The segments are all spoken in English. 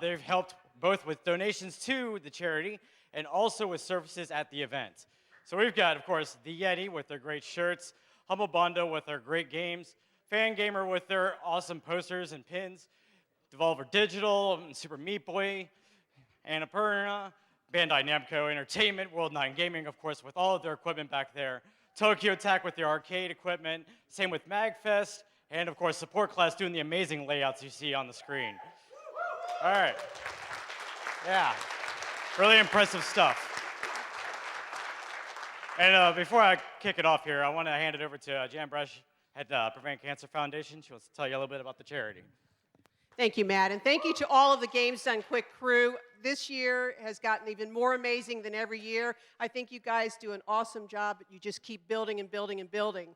They've helped both with donations to the charity and also with services at the event. So we've got, of course, the Yeti with their great shirts, Humble Bundle with their great games, Fan Gamer with their awesome posters and pins, Devolver Digital, and Super Meat Boy, Annapurna, Bandai Namco Entertainment, World 9 Gaming, of course, with all of their equipment back there, Tokyo Tech with their arcade equipment, same with MagFest, and of course, Support Class doing the amazing layouts you see on the screen. All right. Yeah, really impressive stuff. And before I kick it off here, I want to hand it over to Jan Bresch at Prevent Cancer Foundation. She wants to tell you a little bit about the charity. Thank you, Matt, and thank you to all of the Games Done Quick crew. This year has gotten even more amazing than every year. I think you guys do an awesome job, but you just keep building and building and building.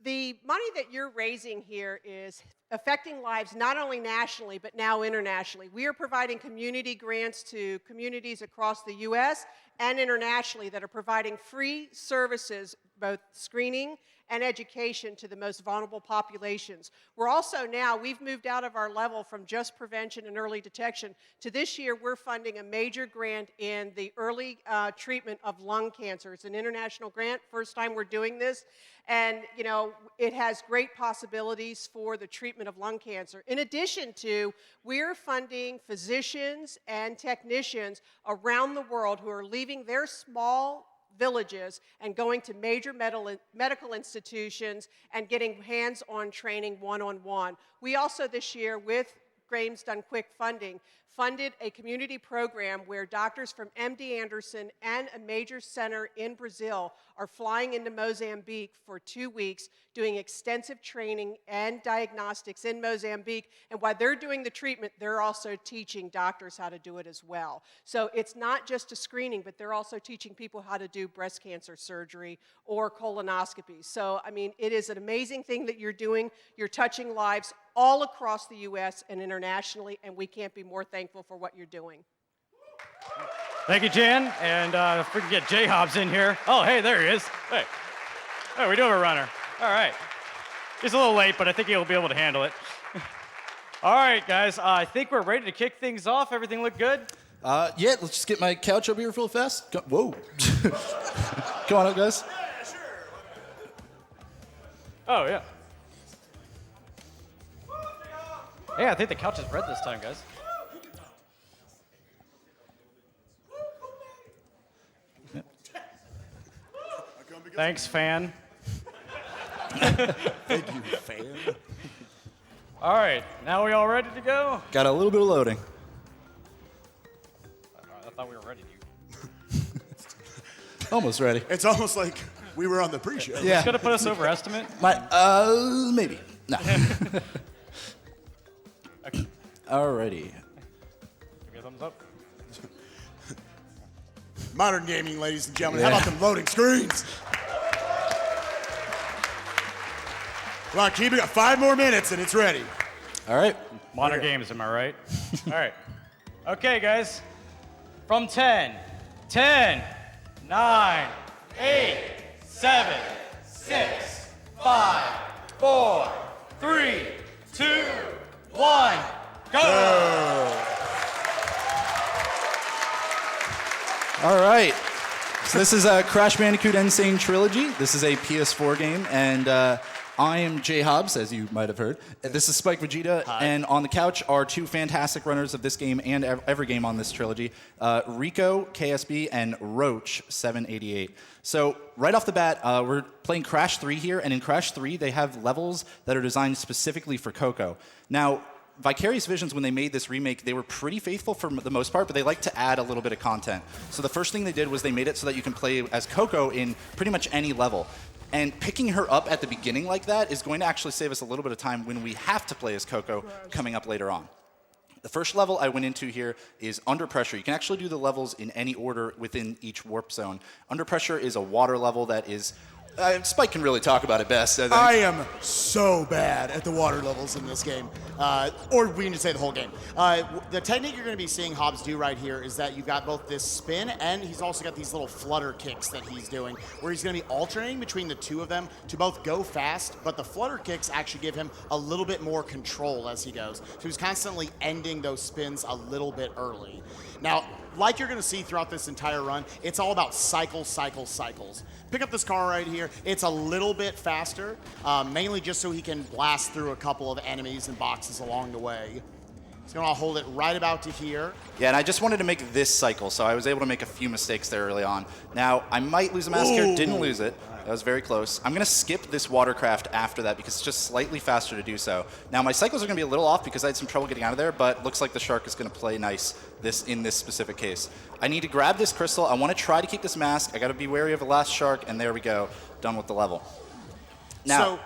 The money that you're raising here is affecting lives not only nationally, but now internationally. We are providing community grants to communities across the U.S. and internationally that are providing free services, both screening and education to the most vulnerable populations. We're also now, we've moved out of our level from just prevention and early detection to this year we're funding a major grant in the early treatment of lung cancer. It's an international grant, first time we're doing this, and you know, it has great possibilities for the treatment of lung cancer. In addition to, we're funding physicians and technicians around the world who are leaving their small villages and going to major medical institutions and getting hands-on training one-on-one. We also this year, with Games Done Quick funding, funded a community program where doctors from MD Anderson and a major center in Brazil are flying into Mozambique for 2 weeks, doing extensive training and diagnostics in Mozambique. And while they're doing the treatment, they're also teaching doctors how to do it as well. So it's not just a screening, but they're also teaching people how to do breast cancer surgery or colonoscopies. So, I mean, it is an amazing thing that you're doing. You're touching lives all across the U.S. and internationally, and we can't be more thankful for what you're doing. Thank you, Jan. And if we can get JHobz in here. Oh, hey, there he is. Hey. Oh, we do have a runner. All right. He's a little late, but I think he'll be able to handle it. All right, guys. I think we're ready to kick things off. Everything look good? Yeah, let's just get my couch over here real fast. Whoa. Come on up, guys. Oh, yeah. Yeah, I think the couch is red this time, guys. Thanks, fan. Thank you, fan. All right, now we all ready to go? Got a little bit of loading. I thought we were ready, dude. Almost ready. It's almost like we were on the pre-show. Yeah. It's gonna put us over estimate? Maybe. No. Okay. Alrighty. Give me a thumbs up. Modern gaming, ladies and gentlemen. Yeah. How about them loading screens? Come on, keep it up. 5 more minutes and it's ready. All right. Modern games, am I right? All right. Okay, guys. From 10, 10, 9, 8, 7, 6, 5, 4, 3, 2, 1, go! All right. So this is Crash Bandicoot Insane Trilogy. This is a PS4 game, and I am JHobz, as you might have heard. This is Spike Vegeta, and on the couch are 2 fantastic runners of this game and every game on this trilogy, Rico, KSB, and Roach, 788. So right off the bat, we're playing Crash 3 here, and in Crash 3, they have levels that are designed specifically for Coco. Now, Vicarious Visions, when they made this remake, they were pretty faithful for the most part, but they like to add a little bit of content. So the first thing they did was they made it so that you can play as Coco in pretty much any level. And picking her up at the beginning like that is going to actually save us a little bit of time when we have to play as Coco coming up later on. The first level I went into here is Under Pressure. You can actually do the levels in any order within each warp zone. Under Pressure is a water level that is Spike can really talk about it best, I think. I am so bad at the water levels in this game, or we can just say the whole game. The technique you're going to be seeing JHobz do right here is that you've got both this spin and he's also got these little flutter kicks that he's doing, where he's going to be alternating between the two of them to both go fast, but the flutter kicks actually give him a little bit more control as he goes. So he's constantly ending those spins a little bit early. Now, like you're going to see throughout this entire run, it's all about cycles. Pick up this car right here. It's a little bit faster, mainly just so he can blast through a couple of enemies and boxes along the way. He's going to hold it right about to here. Yeah, and I just wanted to make this cycle, so I was able to make a few mistakes there early on. Now, I might lose a mask here. Didn't lose it. That was very close. I'm going to skip this watercraft after that because it's just slightly faster to do so. Now, my cycles are going to be a little off because I had some trouble getting out of there, but looks like the shark is going to play nice in this specific case. I need to grab this crystal. I want to try to keep this mask. I got to be wary of the last shark, and there we go. Done with the level. Now,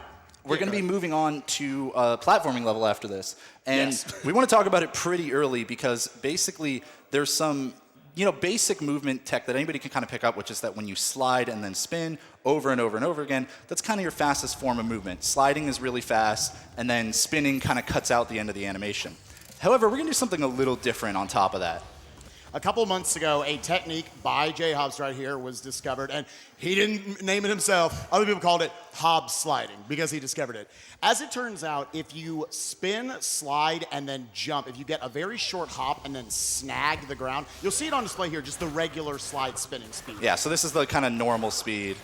we're going to be moving on to a platforming level after this. And we want to talk about it pretty early because basically there's some basic movement tech that anybody can kind of pick up, which is that when you slide and then spin over and over and over again, that's kind of your fastest form of movement. Sliding is really fast, and then spinning kind of cuts out the end of the animation. However, we're going to do something a little different on top of that. A couple months ago, a technique by JHobz right here was discovered, and he didn't name it himself. Other people called it JHobz sliding because he discovered it. As it turns out, if you spin, slide, and then jump, if you get a very short hop and then snag the ground, you'll see it on display here, just the regular slide spinning speed. Yeah, so this is the kind of normal speed.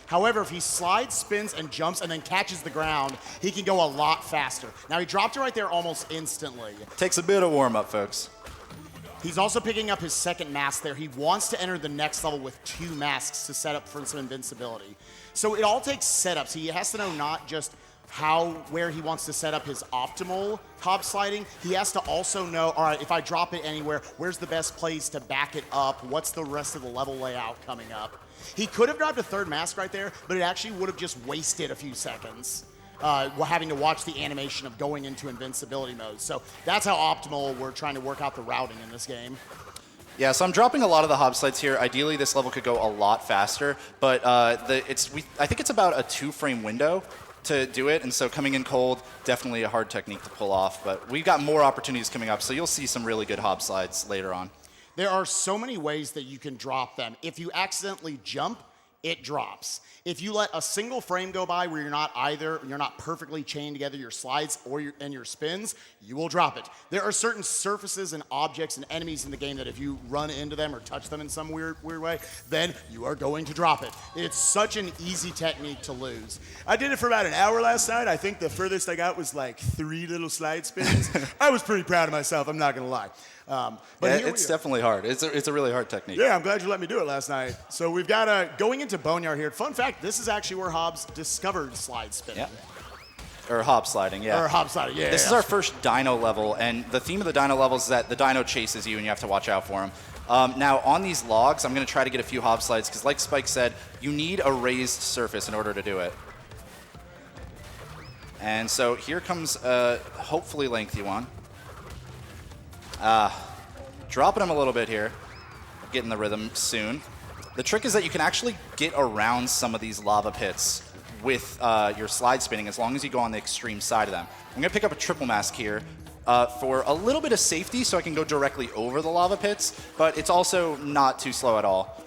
However, if he slides, spins, and jumps, and then catches the ground, he can go a lot faster. Now, he dropped it right there almost instantly. Takes a bit of warm-up, folks. He's also picking up his second mask there. He wants to enter the next level with 2 masks to set up for some invincibility. So it all takes setups. He has to know not just where he wants to set up his optimal JHobz sliding. He has to also know, all right, if I drop it anywhere, where's the best place to back it up? What's the rest of the level layout coming up? He could have dropped a third mask right there, but it actually would have just wasted a few seconds. Having to watch the animation of going into invincibility mode. So that's how optimal we're trying to work out the routing in this game. Yeah, so I'm dropping a lot of the JHobz slides here. Ideally, this level could go a lot faster, but I think it's about a 2-frame window to do it, and so coming in cold, definitely a hard technique to pull off, but we've got more opportunities coming up, so you'll see some really good JHobz slides later on. There are so many ways that you can drop them. If you accidentally jump, it drops. If you let a single frame go by where you're not perfectly chained together your slides and your spins, you will drop it. There are certain surfaces and objects and enemies in the game that if you run into them or touch them in some weird way, then you are going to drop it. It's such an easy technique to lose. I did it for about an hour last night. I think the furthest I got was like 3 little slide spins. I was pretty proud of myself, I'm not gonna lie. But yeah, it's definitely hard. It's a really hard technique. Yeah, I'm glad you let me do it last night. So we've got going into Boneyard here. Fun fact, this is actually where JHobz discovered slide spinning. Yeah. Or hop sliding, yeah. Or hop sliding, yeah. This is our first dino level, and the theme of the dino level is that the dino chases you and you have to watch out for him. Now, on these logs, I'm going to try to get a few JHobz slides, because like Spike said, you need a raised surface in order to do it. And so here comes a hopefully lengthy one. Dropping him a little bit here. Getting the rhythm soon. The trick is that you can actually get around some of these lava pits with your slide spinning as long as you go on the extreme side of them. I'm going to pick up a triple mask here for a little bit of safety so I can go directly over the lava pits, but it's also not too slow at all.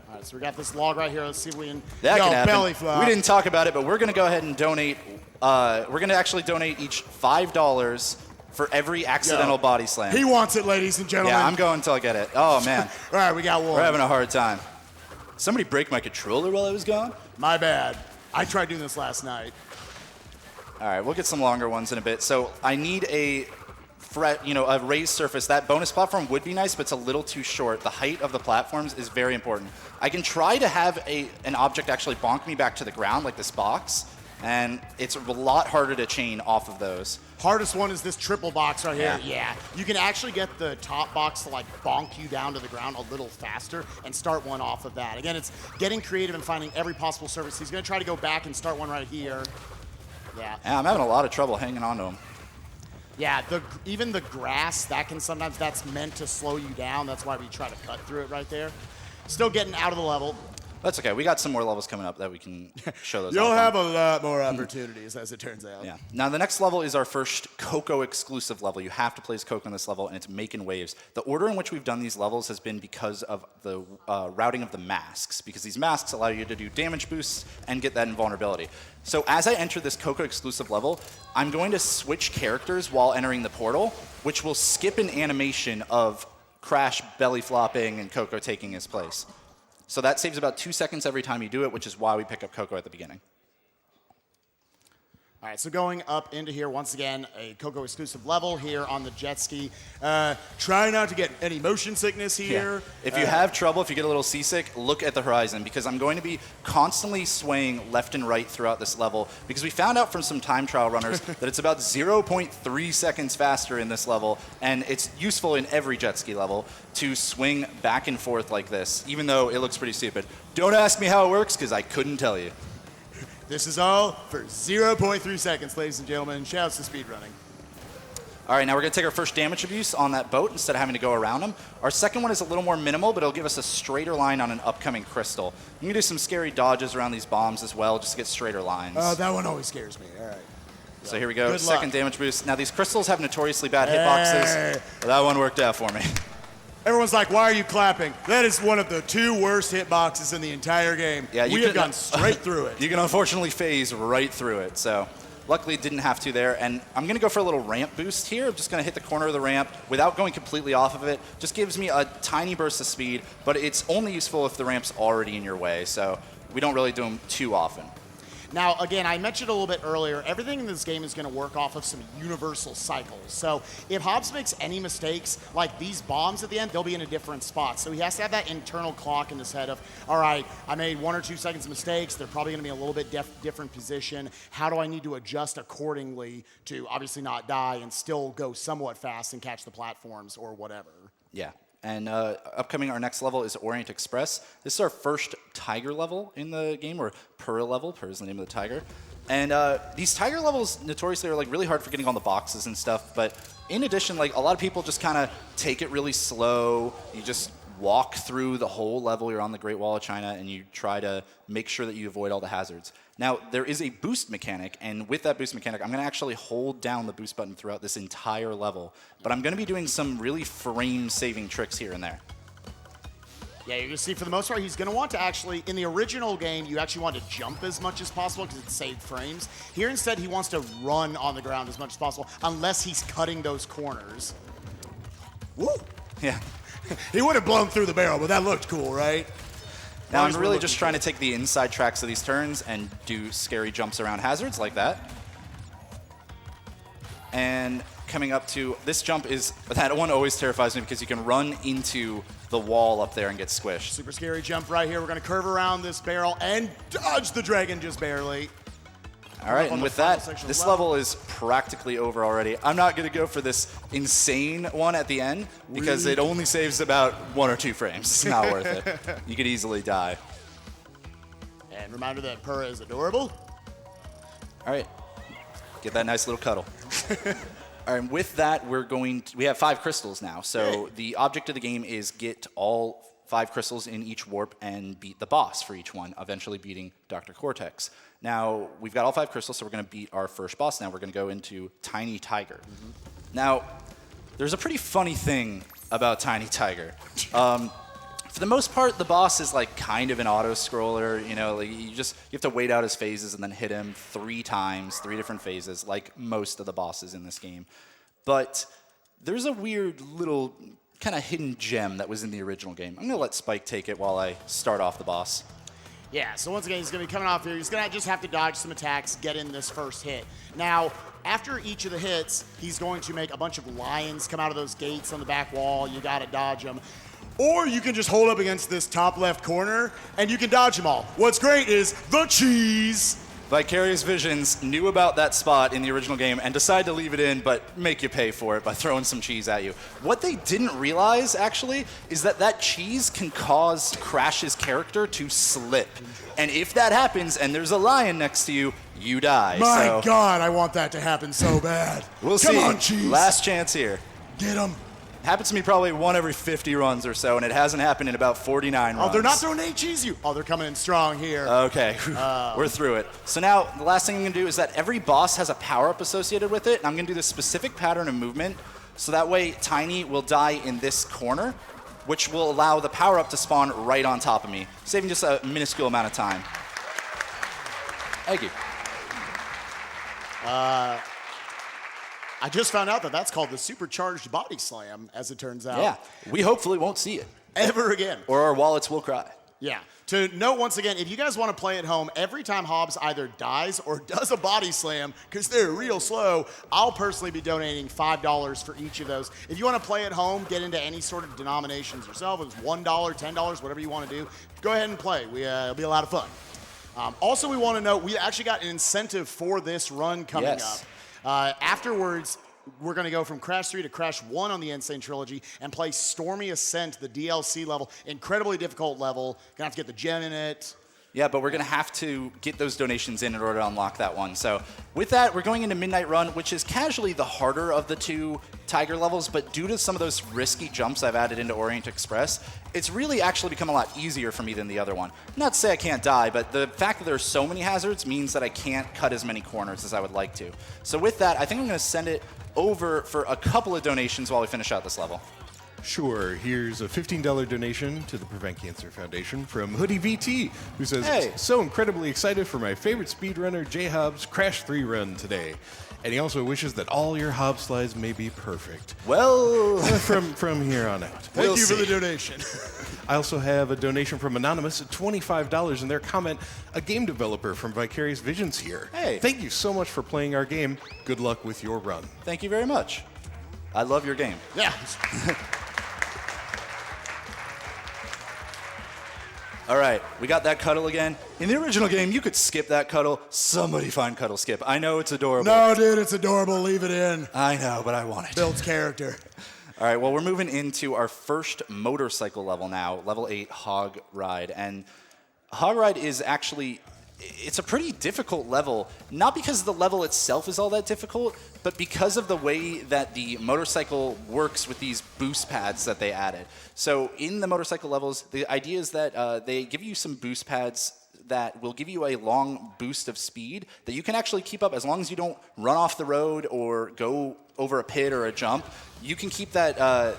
All right, so we got this log right here. Let's see if we can that can happen. Belly flop. We didn't talk about it, but we're going to go ahead and donate. We're going to actually donate each $5 for every accidental body slam. He wants it, ladies and gentlemen. Yeah, I'm going until I get it. Oh, man. All right, we got one. We're having a hard time. Somebody break my controller while I was gone? My bad. I tried doing this last night. All right, we'll get some longer ones in a bit. So I need a raised surface. That bonus platform would be nice, but it's a little too short. The height of the platforms is very important. I can try to have an object actually bonk me back to the ground, like this box, and it's a lot harder to chain off of those. Hardest one is this triple box right here. Yeah. You can actually get the top box to like bonk you down to the ground a little faster and start one off of that. Again, it's getting creative and finding every possible surface. He's going to try to go back and start one right here. Yeah. Yeah, I'm having a lot of trouble hanging on to him. Yeah, even the grass, that's meant to slow you down. That's why we try to cut through it right there. Still getting out of the level. That's okay. We got some more levels coming up that we can show those You'll off on. have a lot more opportunities, as it turns out. Yeah. Now, the next level is our first Coco exclusive level. You have to play as Coco on this level, and it's Making Waves. The order in which we've done these levels has been because of the routing of the masks, because these masks allow you to do damage boosts and get that invulnerability. So as I enter this Coco exclusive level, I'm going to switch characters while entering the portal, which will skip an animation of Crash belly flopping and Coco taking his place. So that saves about 2 seconds every time you do it, which is why we pick up Coco at the beginning. All right, so going up into here, once again, a Coco exclusive level here on the jet ski. Try not to get any motion sickness here. Yeah. If you have trouble, if you get a little seasick, look at the horizon, because I'm going to be constantly swaying left and right throughout this level, because we found out from some time trial runners that it's about 0.3 seconds faster in this level, and it's useful in every jet ski level to swing back and forth like this, even though it looks pretty stupid. Don't ask me how it works, because I couldn't tell you. This is all for 0.3 seconds, ladies and gentlemen. Shouts to speedrunning. All right, now we're going to take our first damage abuse on that boat instead of having to go around them. Our second one is a little more minimal, but it'll give us a straighter line on an upcoming crystal. You can do some scary dodges around these bombs as well, just to get straighter lines. That one always scares me. All right. So here we go, Good second luck. damage boost. Now these crystals have notoriously bad hitboxes, but that one worked out for me. Everyone's like, why are you clapping? That is one of the 2 worst hitboxes in the entire game. Yeah, we have gone straight through it. You can unfortunately phase right through it, so luckily didn't have to there. And I'm going to go for a little ramp boost here. I'm just going to hit the corner of the ramp without going completely off of it. Just gives me a tiny burst of speed, but it's only useful if the ramp's already in your way, so we don't really do them too often. Now, again, I mentioned a little bit earlier, everything in this game is going to work off of some universal cycles. So if JHobz makes any mistakes, like these bombs at the end, they'll be in a different spot. So he has to have that internal clock in his head of, all right, I made 1 or 2 seconds of mistakes. They're probably going to be in a little bit different position. How do I need to adjust accordingly to obviously not die and still go somewhat fast and catch the platforms or whatever? Yeah. And upcoming, our next level is Orient Express. This is our first tiger level in the game, or Purr level. Purr is the name of the tiger. And these tiger levels notoriously are like really hard for getting on the boxes and stuff. But in addition, like a lot of people just kind of take it really slow. You just walk through the whole level. You're on the Great Wall of China, and you try to make sure that you avoid all the hazards. Now, there is a boost mechanic, and with that boost mechanic, I'm going to actually hold down the boost button throughout this entire level. But I'm going to be doing some really frame-saving tricks here and there. Yeah, you're going to see for the most part, he's going to want to actually, in the original game, you actually want to jump as much as possible because it saved frames. Here instead, he wants to run on the ground as much as possible, unless he's cutting those corners. Woo! Yeah. He would have blown through the barrel, but that looked cool, right? Now I'm really just trying to take the inside tracks of these turns and do scary jumps around hazards like that. And coming up to this jump is, that one always terrifies me because you can run into the wall up there and get squished. Super scary jump right here. We're going to curve around this barrel and dodge the dragon just barely. All right, and with that, this level is practically over already. I'm not going to go for this insane one at the end because it only saves about 1 or 2 frames. It's not worth it. You could easily die. And reminder that Purr is adorable. All right, get that nice little cuddle. All right, and with that, we have 5 crystals now. So the object of the game is get all 5 crystals in each warp and beat the boss for each one, eventually beating Dr. Cortex. Now, we've got all 5 crystals, so we're going to beat our first boss now. We're going to go into Tiny Tiger. Now, there's a pretty funny thing about Tiny Tiger. For the most part, the boss is like kind of an auto-scroller. You know, like you have to wait out his phases and then hit him 3 times, 3 different phases, like most of the bosses in this game. But there's a weird little kind of hidden gem that was in the original game. I'm going to let Spike take it while I start off the boss. Yeah, so once again, he's going to be coming off here. He's going to just have to dodge some attacks, get in this first hit. Now, after each of the hits, he's going to make a bunch of lions come out of those gates on the back wall. You got to dodge them. Or you can just hold up against this top left corner, and you can dodge them all. What's great is the cheese. Vicarious Visions knew about that spot in the original game and decided to leave it in, but make you pay for it by throwing some cheese at you. What they didn't realize, actually, is that that cheese can cause Crash's character to slip. And if that happens and there's a lion next to you, you die. My God, I want that to happen so bad. We'll see. Come on, cheese. Last chance here. Get him. Happens to me probably one every 50 runs or so, and it hasn't happened in about 49 runs. Oh, they're not throwing cheese you. Oh, they're coming in strong here. Okay, we're through it. So now the last thing I'm going to do is that every boss has a power-up associated with it, and I'm going to do this specific pattern of movement, so that way Tiny will die in this corner, which will allow the power-up to spawn right on top of me, saving just a minuscule amount of time. Thank you. I just found out that that's called the supercharged body slam, as it turns out. Yeah, we hopefully won't see it. Ever again. Or our wallets will cry. Yeah. To note once again, if you guys want to play at home, every time JHobz either dies or does a body slam, because they're real slow, I'll personally be donating $5 for each of those. If you want to play at home, get into any sort of denominations yourself. It's $1, $10, whatever you want to do. Go ahead and play. It'll be a lot of fun. Also, we want to note, we actually got an incentive for this run coming up. Afterwards, we're going to go from Crash 3 to Crash 1 on the Insane Trilogy and play Stormy Ascent, the DLC level. Incredibly difficult level. Going to have to get the gem in it. Yeah, but we're going to have to get those donations in order to unlock that one. So with that, we're going into Midnight Run, which is casually the harder of the two Tiger levels, but due to some of those risky jumps I've added into Orient Express, it's really actually become a lot easier for me than the other one. Not to say I can't die, but the fact that there's so many hazards means that I can't cut as many corners as I would like to. So with that, I think I'm going to send it over for a couple of donations while we finish out this level. Sure, here's a $15 donation to the Prevent Cancer Foundation from Hoodie VT, who says, Hey. So incredibly excited for my favorite speedrunner, JHobz Crash 3 run today. And he also wishes that all your Hob slides may be perfect. Well, from here on out. Thank you for the donation. I also have a donation from Anonymous at $25 in their comment, a game developer from Vicarious Visions here. Hey. Thank you so much for playing our game. Good luck with your run. thank you very much. I love your game. Yeah. All right, we got that cuddle again. In the original game, you could skip that cuddle. Somebody find cuddle skip. I know it's adorable. No, dude, it's adorable. Leave it in. I know, but I want it. Builds character. All right, well, we're moving into our first motorcycle level now, level 8, Hog Ride. And Hog Ride is actually, it's a pretty difficult level, not because the level itself is all that difficult, but because of the way that the motorcycle works with these boost pads that they added. So in the motorcycle levels, the idea is that they give you some boost pads that will give you a long boost of speed that you can actually keep up as long as you don't run off the road or go over a pit or a jump. You can keep that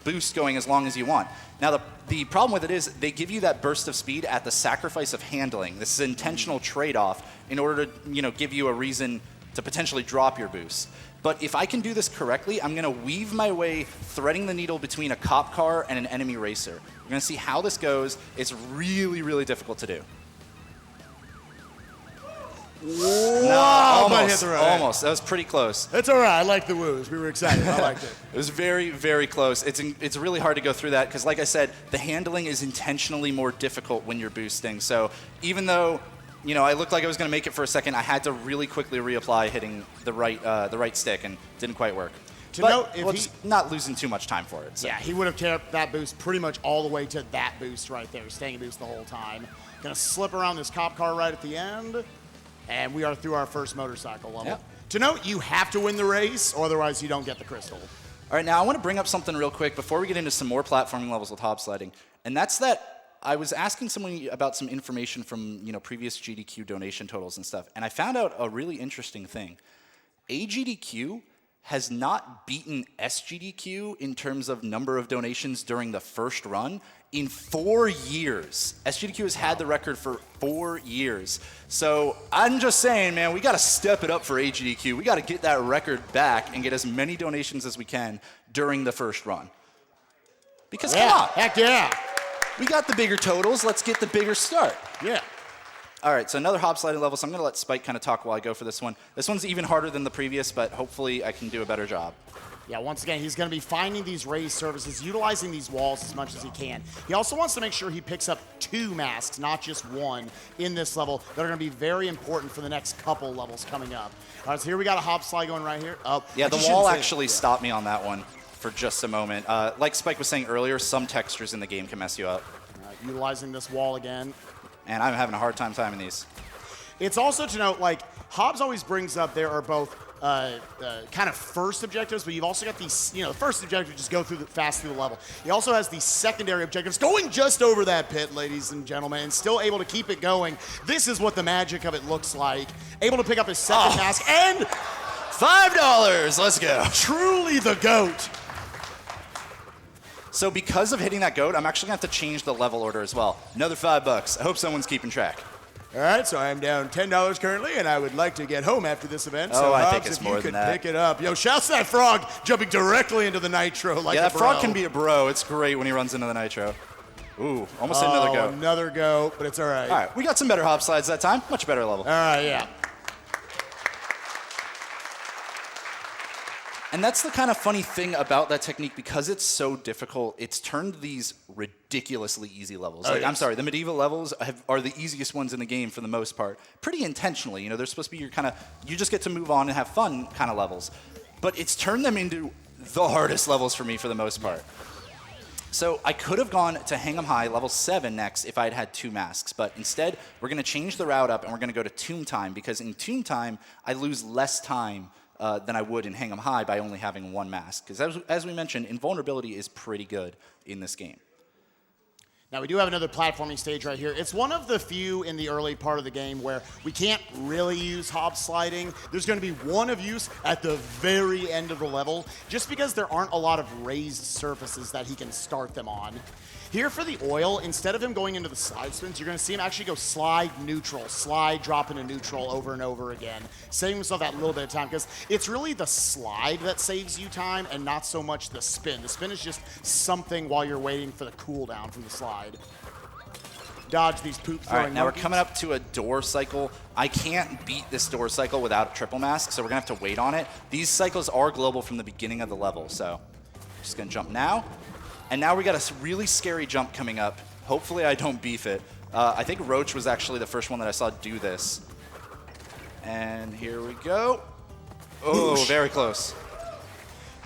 boost going as long as you want. Now, the problem with it is they give you that burst of speed at the sacrifice of handling. This is an intentional trade-off in order to, give you a reason to potentially drop your boost. But if I can do this correctly, I'm going to weave my way threading the needle between a cop car and an enemy racer. We're going to see how this goes. It's really, really difficult to do. No, almost. Almost. That was pretty close. It's all right. I like the woos. We were excited. I liked it. It was very, very close. It's really hard to go through that because, like I said, the handling is intentionally more difficult when you're boosting. So even though, I looked like I was going to make it for a second, I had to really quickly reapply hitting the right stick and didn't quite work. To note, if just not losing too much time for it. So. Yeah, he would have kept that boost pretty much all the way to that boost right there, staying boost the whole time. Gonna slip around this cop car right at the end, and we are through our first motorcycle level. Yep. To note, you have to win the race, or otherwise you don't get the crystal. All right, now I want to bring up something real quick before we get into some more platforming levels with hop sliding, and that's that I was asking someone about some information from previous GDQ donation totals and stuff, and I found out a really interesting thing. AGDQ has not beaten SGDQ in terms of number of donations during the first run in 4 years. SGDQ has had the record for 4 years. So I'm just saying, man, we got to step it up for AGDQ. We got to get that record back and get as many donations as we can during the first run. Because come on. Heck yeah. We got the bigger totals. Let's get the bigger start. Yeah. All right, so another hop sliding level, so I'm going to let Spike kind of talk while I go for this one. This one's even harder than the previous, but hopefully I can do a better job. Yeah, once again, he's going to be finding these raised surfaces, utilizing these walls as much as he can. He also wants to make sure he picks up 2 masks, not just 1, in this level that are going to be very important for the next couple levels coming up. All right, so here we got a hop slide going right here. Yeah, the wall actually stopped me on that one for just a moment. Like Spike was saying earlier, some textures in the game can mess you up. Utilizing this wall again. And I'm having a hard time timing these. It's also to note, JHobz always brings up there are both kind of first objectives, but you've also got these, the first objective, just go fast through the level. He also has these secondary objectives, going just over that pit, ladies and gentlemen, and still able to keep it going. This is what the magic of it looks like. Able to pick up his second mask, and $5, let's go. Truly the GOAT. So because of hitting that goat, I'm actually gonna have to change the level order as well. Another $5. I hope someone's keeping track. All right, so I'm down $10 currently, and I would like to get home after this event. So I think Hobbs, it's if more you than could that. pick it up. Yo, shouts to that frog jumping directly into the nitro like Yeah, a that frog bro. can be a bro. It's great when he runs into the nitro. Ooh, almost hit another goat. Another go, but it's all right. All right, we got some better hop slides that time. Much better level. All right, yeah. And that's the kind of funny thing about that technique, because it's so difficult, it's turned these ridiculously easy levels. I'm sorry, the medieval levels are the easiest ones in the game for the most part. Pretty intentionally, they're supposed to be you just get to move on and have fun kind of levels. But it's turned them into the hardest levels for me for the most part. So I could have gone to Hang 'em High, level 7 next, if I had 2 masks. But instead, we're going to change the route up, and we're going to go to Tomb Time, because in Tomb Time, I lose less time than I would in Hang 'em High by only having 1 mask. Because as we mentioned, invulnerability is pretty good in this game. Now, we do have another platforming stage right here. It's one of the few in the early part of the game where we can't really use hop sliding. There's going to be one of use at the very end of the level, just because there aren't a lot of raised surfaces that he can start them on. Here for the oil, instead of him going into the slide spins, you're going to see him actually go slide neutral, slide, drop into neutral over and over again, saving himself that little bit of time, because it's really the slide that saves you time and not so much the spin. The spin is just something while you're waiting for the cooldown from the slide. Dodge these poop throwing All right, now monkeys. we're coming up to a door cycle. I can't beat this door cycle without a triple mask, so we're going to have to wait on it. These cycles are global from the beginning of the level, so just going to jump now. And now we got a really scary jump coming up. Hopefully I don't beef it. I think Roach was actually the first one that I saw do this. And here we go. Oh, Whoosh. very close.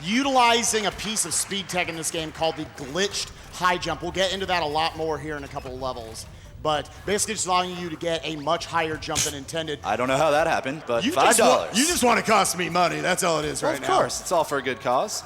Utilizing a piece of speed tech in this game called the glitched high jump. We'll get into that a lot more here in a couple of levels. But basically just allowing you to get a much higher jump than intended. I don't know how that happened, but You $5. just want to cost me money. That's all it is Well, right now. of course, it's all for a good cause.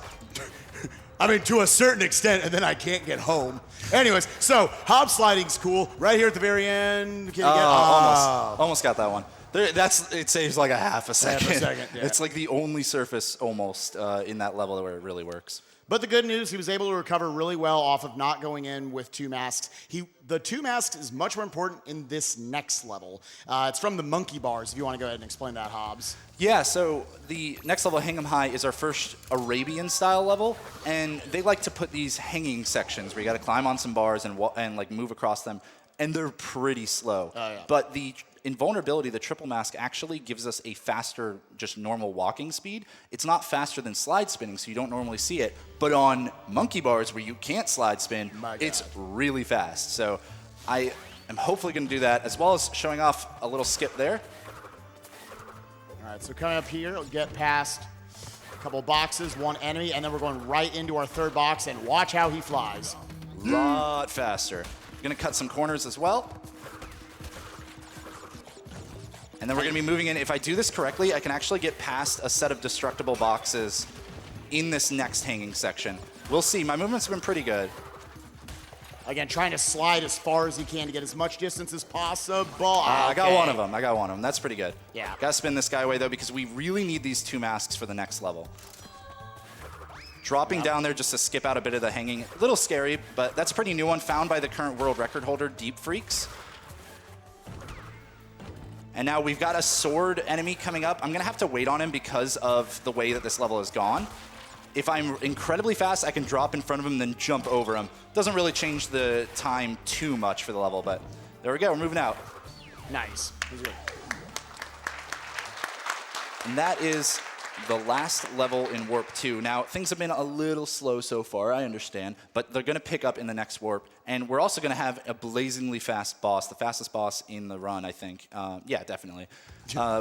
I mean, to a certain extent, and then I can't get home. Anyways, so hop sliding's cool. Right here at the very end. Can you get Almost got that one. It saves like a half a second. Yeah. It's like the only surface almost in that level where it really works. But the good news, he was able to recover really well off of not going in with 2 masks. The 2 masks is much more important in this next level. It's from the monkey bars, if you want to go ahead and explain that, Hobbs. Yeah, so the next level, Hang 'em High, is our first Arabian-style level, and they like to put these hanging sections where you got to climb on some bars and like move across them, and they're pretty slow. Oh, yeah. But the invulnerability, the triple mask, actually gives us a faster, just normal walking speed. It's not faster than slide spinning, so you don't normally see it. But on monkey bars where you can't slide spin, it's really fast. So I am hopefully going to do that, as well as showing off a little skip there. All right, so coming up here, we'll get past a couple boxes, 1 enemy, and then we're going right into our 3rd box, and watch how he flies. A lot faster. Going to cut some corners as well. And then we're going to be moving in. If I do this correctly, I can actually get past a set of destructible boxes in this next hanging section. We'll see. My movement's been pretty good. Again, trying to slide as far as he can to get as much distance as possible. I got one of them. That's pretty good. Yeah. Got to spin this guy away, though, because we really need these 2 masks for the next level. Dropping down there just to skip out a bit of the hanging. A little scary, but that's a pretty new one, found by the current world record holder, Deep Freaks. And now we've got a sword enemy coming up. I'm going to have to wait on him because of the way that this level has gone. If I'm incredibly fast, I can drop in front of him and then jump over him. Doesn't really change the time too much for the level, but there we go. We're moving out. Nice. And that is the last level in Warp 2. Now, things have been a little slow so far, I understand, but they're going to pick up in the next Warp. And we're also going to have a blazingly fast boss, the fastest boss in the run, I think. Yeah, definitely.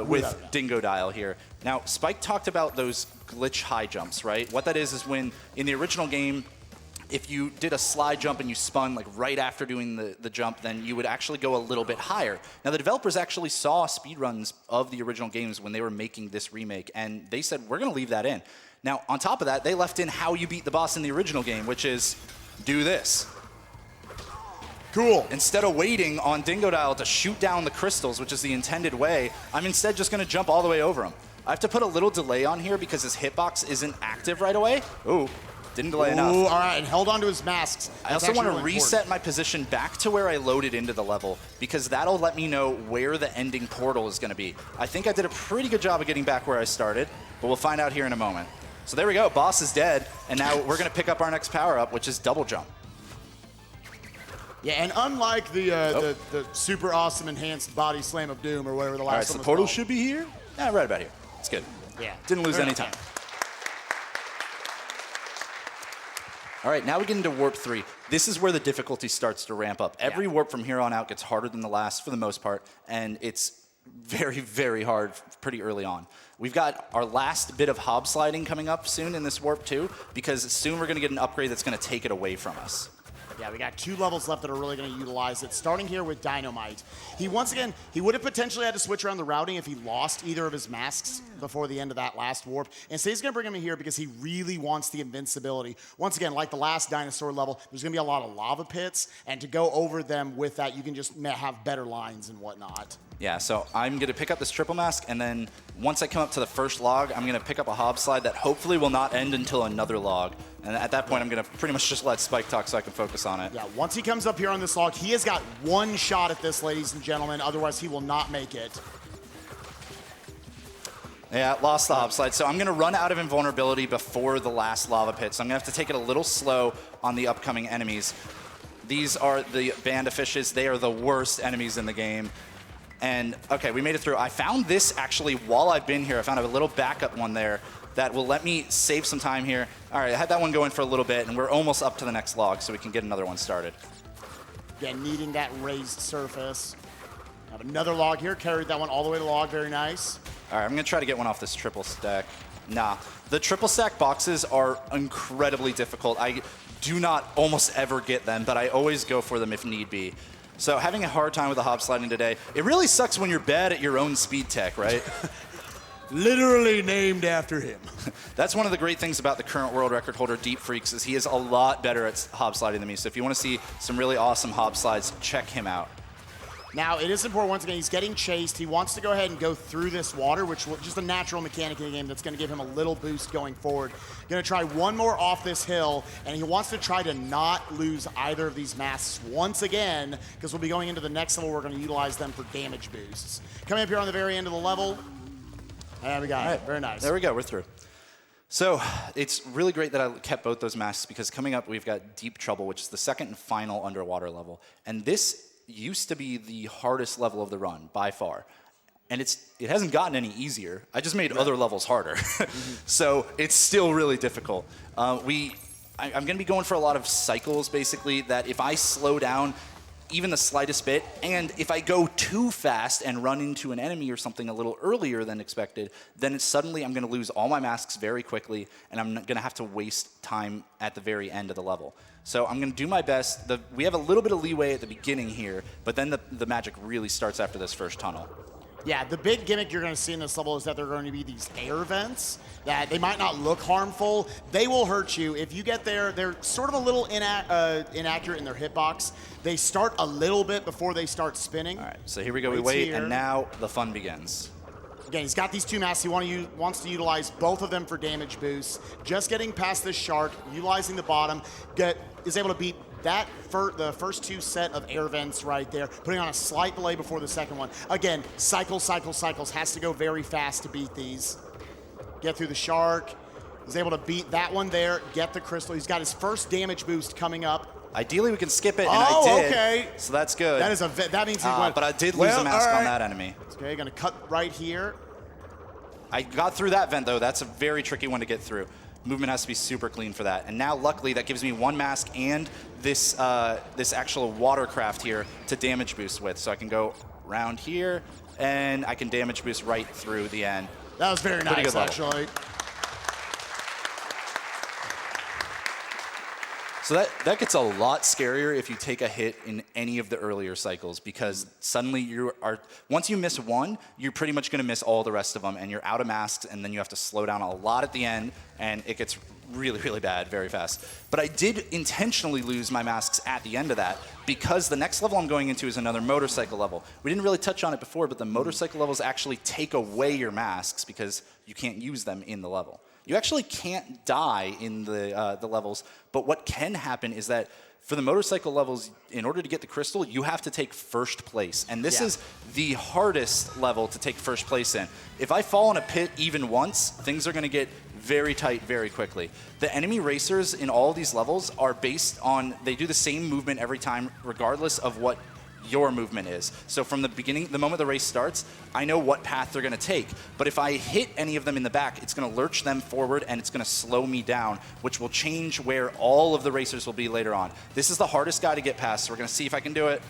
With Dingo Dial here. Now, Spike talked about those glitch high jumps, right? What that is when, in the original game, if you did a slide jump and you spun like right after doing the jump, then you would actually go a little bit higher. Now the developers actually saw speedruns of the original games when they were making this remake, and they said, we're gonna leave that in. Now on top of that, they left in how you beat the boss in the original game, which is do this. Cool. Instead of waiting on Dingodile to shoot down the crystals, which is the intended way, I'm instead just gonna jump all the way over him. I have to put a little delay on here because his hitbox isn't active right away. Ooh, didn't delay enough. Ooh, all right, and held onto his masks. I also want to reset my position back to where I loaded into the level because that'll let me know where the ending portal is gonna be. I think I did a pretty good job of getting back where I started, but we'll find out here in a moment. So there we go, boss is dead, and now we're gonna pick up our next power-up, which is double jump. Yeah, and unlike the super awesome enhanced body slam of doom or whatever the last All right, one so the was portal called. should be here? Yeah, right about here. It's good. Yeah. Didn't lose Fair any enough. time. All right, now we get into warp 3. This is where the difficulty starts to ramp up. Every warp from here on out gets harder than the last for the most part, and it's very, very hard pretty early on. We've got our last bit of hob sliding coming up soon in this warp 2, because soon we're gonna get an upgrade that's gonna take it away from us. Yeah, we got 2 levels left that are really going to utilize it, starting here with Dynamite. He, once again, he would have potentially had to switch around the routing if he lost either of his masks before the end of that last warp. And so he's going to bring him in here because he really wants the invincibility. Once again, like the last dinosaur level, there's going to be a lot of lava pits, and to go over them with that, you can just have better lines and whatnot. Yeah, so I'm gonna pick up this triple mask, and then once I come up to the first log, I'm gonna pick up a hob slide that hopefully will not end until another log. And at that point, I'm gonna pretty much just let Spike talk so I can focus on it. Yeah, once he comes up here on this log, he has got 1 shot at this, ladies and gentlemen. Otherwise, he will not make it. Yeah, lost the hob slide. So I'm gonna run out of invulnerability before the last lava pit. So I'm gonna have to take it a little slow on the upcoming enemies. These are the band of fishes. They are the worst enemies in the game. And okay, we made it through. I found this actually while I've been here. I found a little backup one there that will let me save some time here. All right, I had that one going for a little bit, and we're almost up to the next log, so we can get another one started. Yeah, needing that raised surface. Have another log here, carried that one all the way to log, very nice. All right, I'm gonna try to get one off this triple stack. Nah, the triple stack boxes are incredibly difficult. I do not almost ever get them, but I always go for them if need be. So having a hard time with the hob sliding today, it really sucks when you're bad at your own speed tech, right? Literally named after him. That's one of the great things about the current world record holder, Deep Freaks, is he is a lot better at hob sliding than me. So if you want to see some really awesome hob slides, check him out. Now, it is important, once again, he's getting chased. He wants to go ahead and go through this water, which is just a natural mechanic in the game that's going to give him a little boost going forward. Going to try one more off this hill, and he wants to try to not lose either of these masks once again, because we'll be going into the next level. We're going to utilize them for damage boosts. Coming up here on the very end of the level. There we go. All right. Very nice. There we go. We're through. So it's really great that I kept both those masks, because coming up we've got Deep Trouble, which is the second and final underwater level. And this used to be the hardest level of the run by far, and it hasn't gotten any easier. I just made other levels harder. So it's still really difficult. I'm going to be going for a lot of cycles, basically, that if I slow down even the slightest bit, and if I go too fast and run into an enemy or something a little earlier than expected, then suddenly I'm going to lose all my masks very quickly, and I'm going to have to waste time at the very end of the level. So I'm going to do my best. We have a little bit of leeway at the beginning here, but then the magic really starts after this first tunnel. Yeah, the big gimmick you're going to see in this level is that there are going to be these air vents that they might not look harmful. They will hurt you. If you get there, they're sort of a little inaccurate in their hitbox. They start a little bit before they start spinning. All right, so here we go. We wait, and now the fun begins. Again, he's got these 2 masks. He wants to utilize both of them for damage boosts. Just getting past this shark, utilizing the bottom, is able to beat that the first 2 set of air vents right there, putting on a slight delay before the second one. Again, cycles, has to go very fast to beat these. Get through the shark. He's able to beat that one there, get the crystal. He's got his first damage boost coming up. Ideally, we can skip it, and I did. Okay. So that's good. That means he went. But I did lose a mask on that enemy. Okay, gonna cut right here. I got through that vent, though. That's a very tricky one to get through. Movement has to be super clean for that. And now, luckily, that gives me 1 mask and this this actual watercraft here to damage boost with. So I can go around here, and I can damage boost right through the end. That was very nice, actually. So that gets a lot scarier if you take a hit in any of the earlier cycles, because suddenly once you miss one, you're pretty much going to miss all the rest of them, and you're out of masks, and then you have to slow down a lot at the end, and it gets really, really bad very fast. But I did intentionally lose my masks at the end of that, because the next level I'm going into is another motorcycle level. We didn't really touch on it before, but the motorcycle levels actually take away your masks because you can't use them in the level. You actually can't die in the levels, but what can happen is that for the motorcycle levels, in order to get the crystal, you have to take first place. And this is the hardest level to take first place in. If I fall in a pit even once, things are going to get very tight very quickly. The enemy racers in all these levels are based on, they do the same movement every time, regardless of what your movement is. So from the beginning, the moment the race starts, I know what path they're going to take. But if I hit any of them in the back, it's going to lurch them forward and it's going to slow me down, which will change where all of the racers will be later on. This is the hardest guy to get past, so we're going to see if I can do it.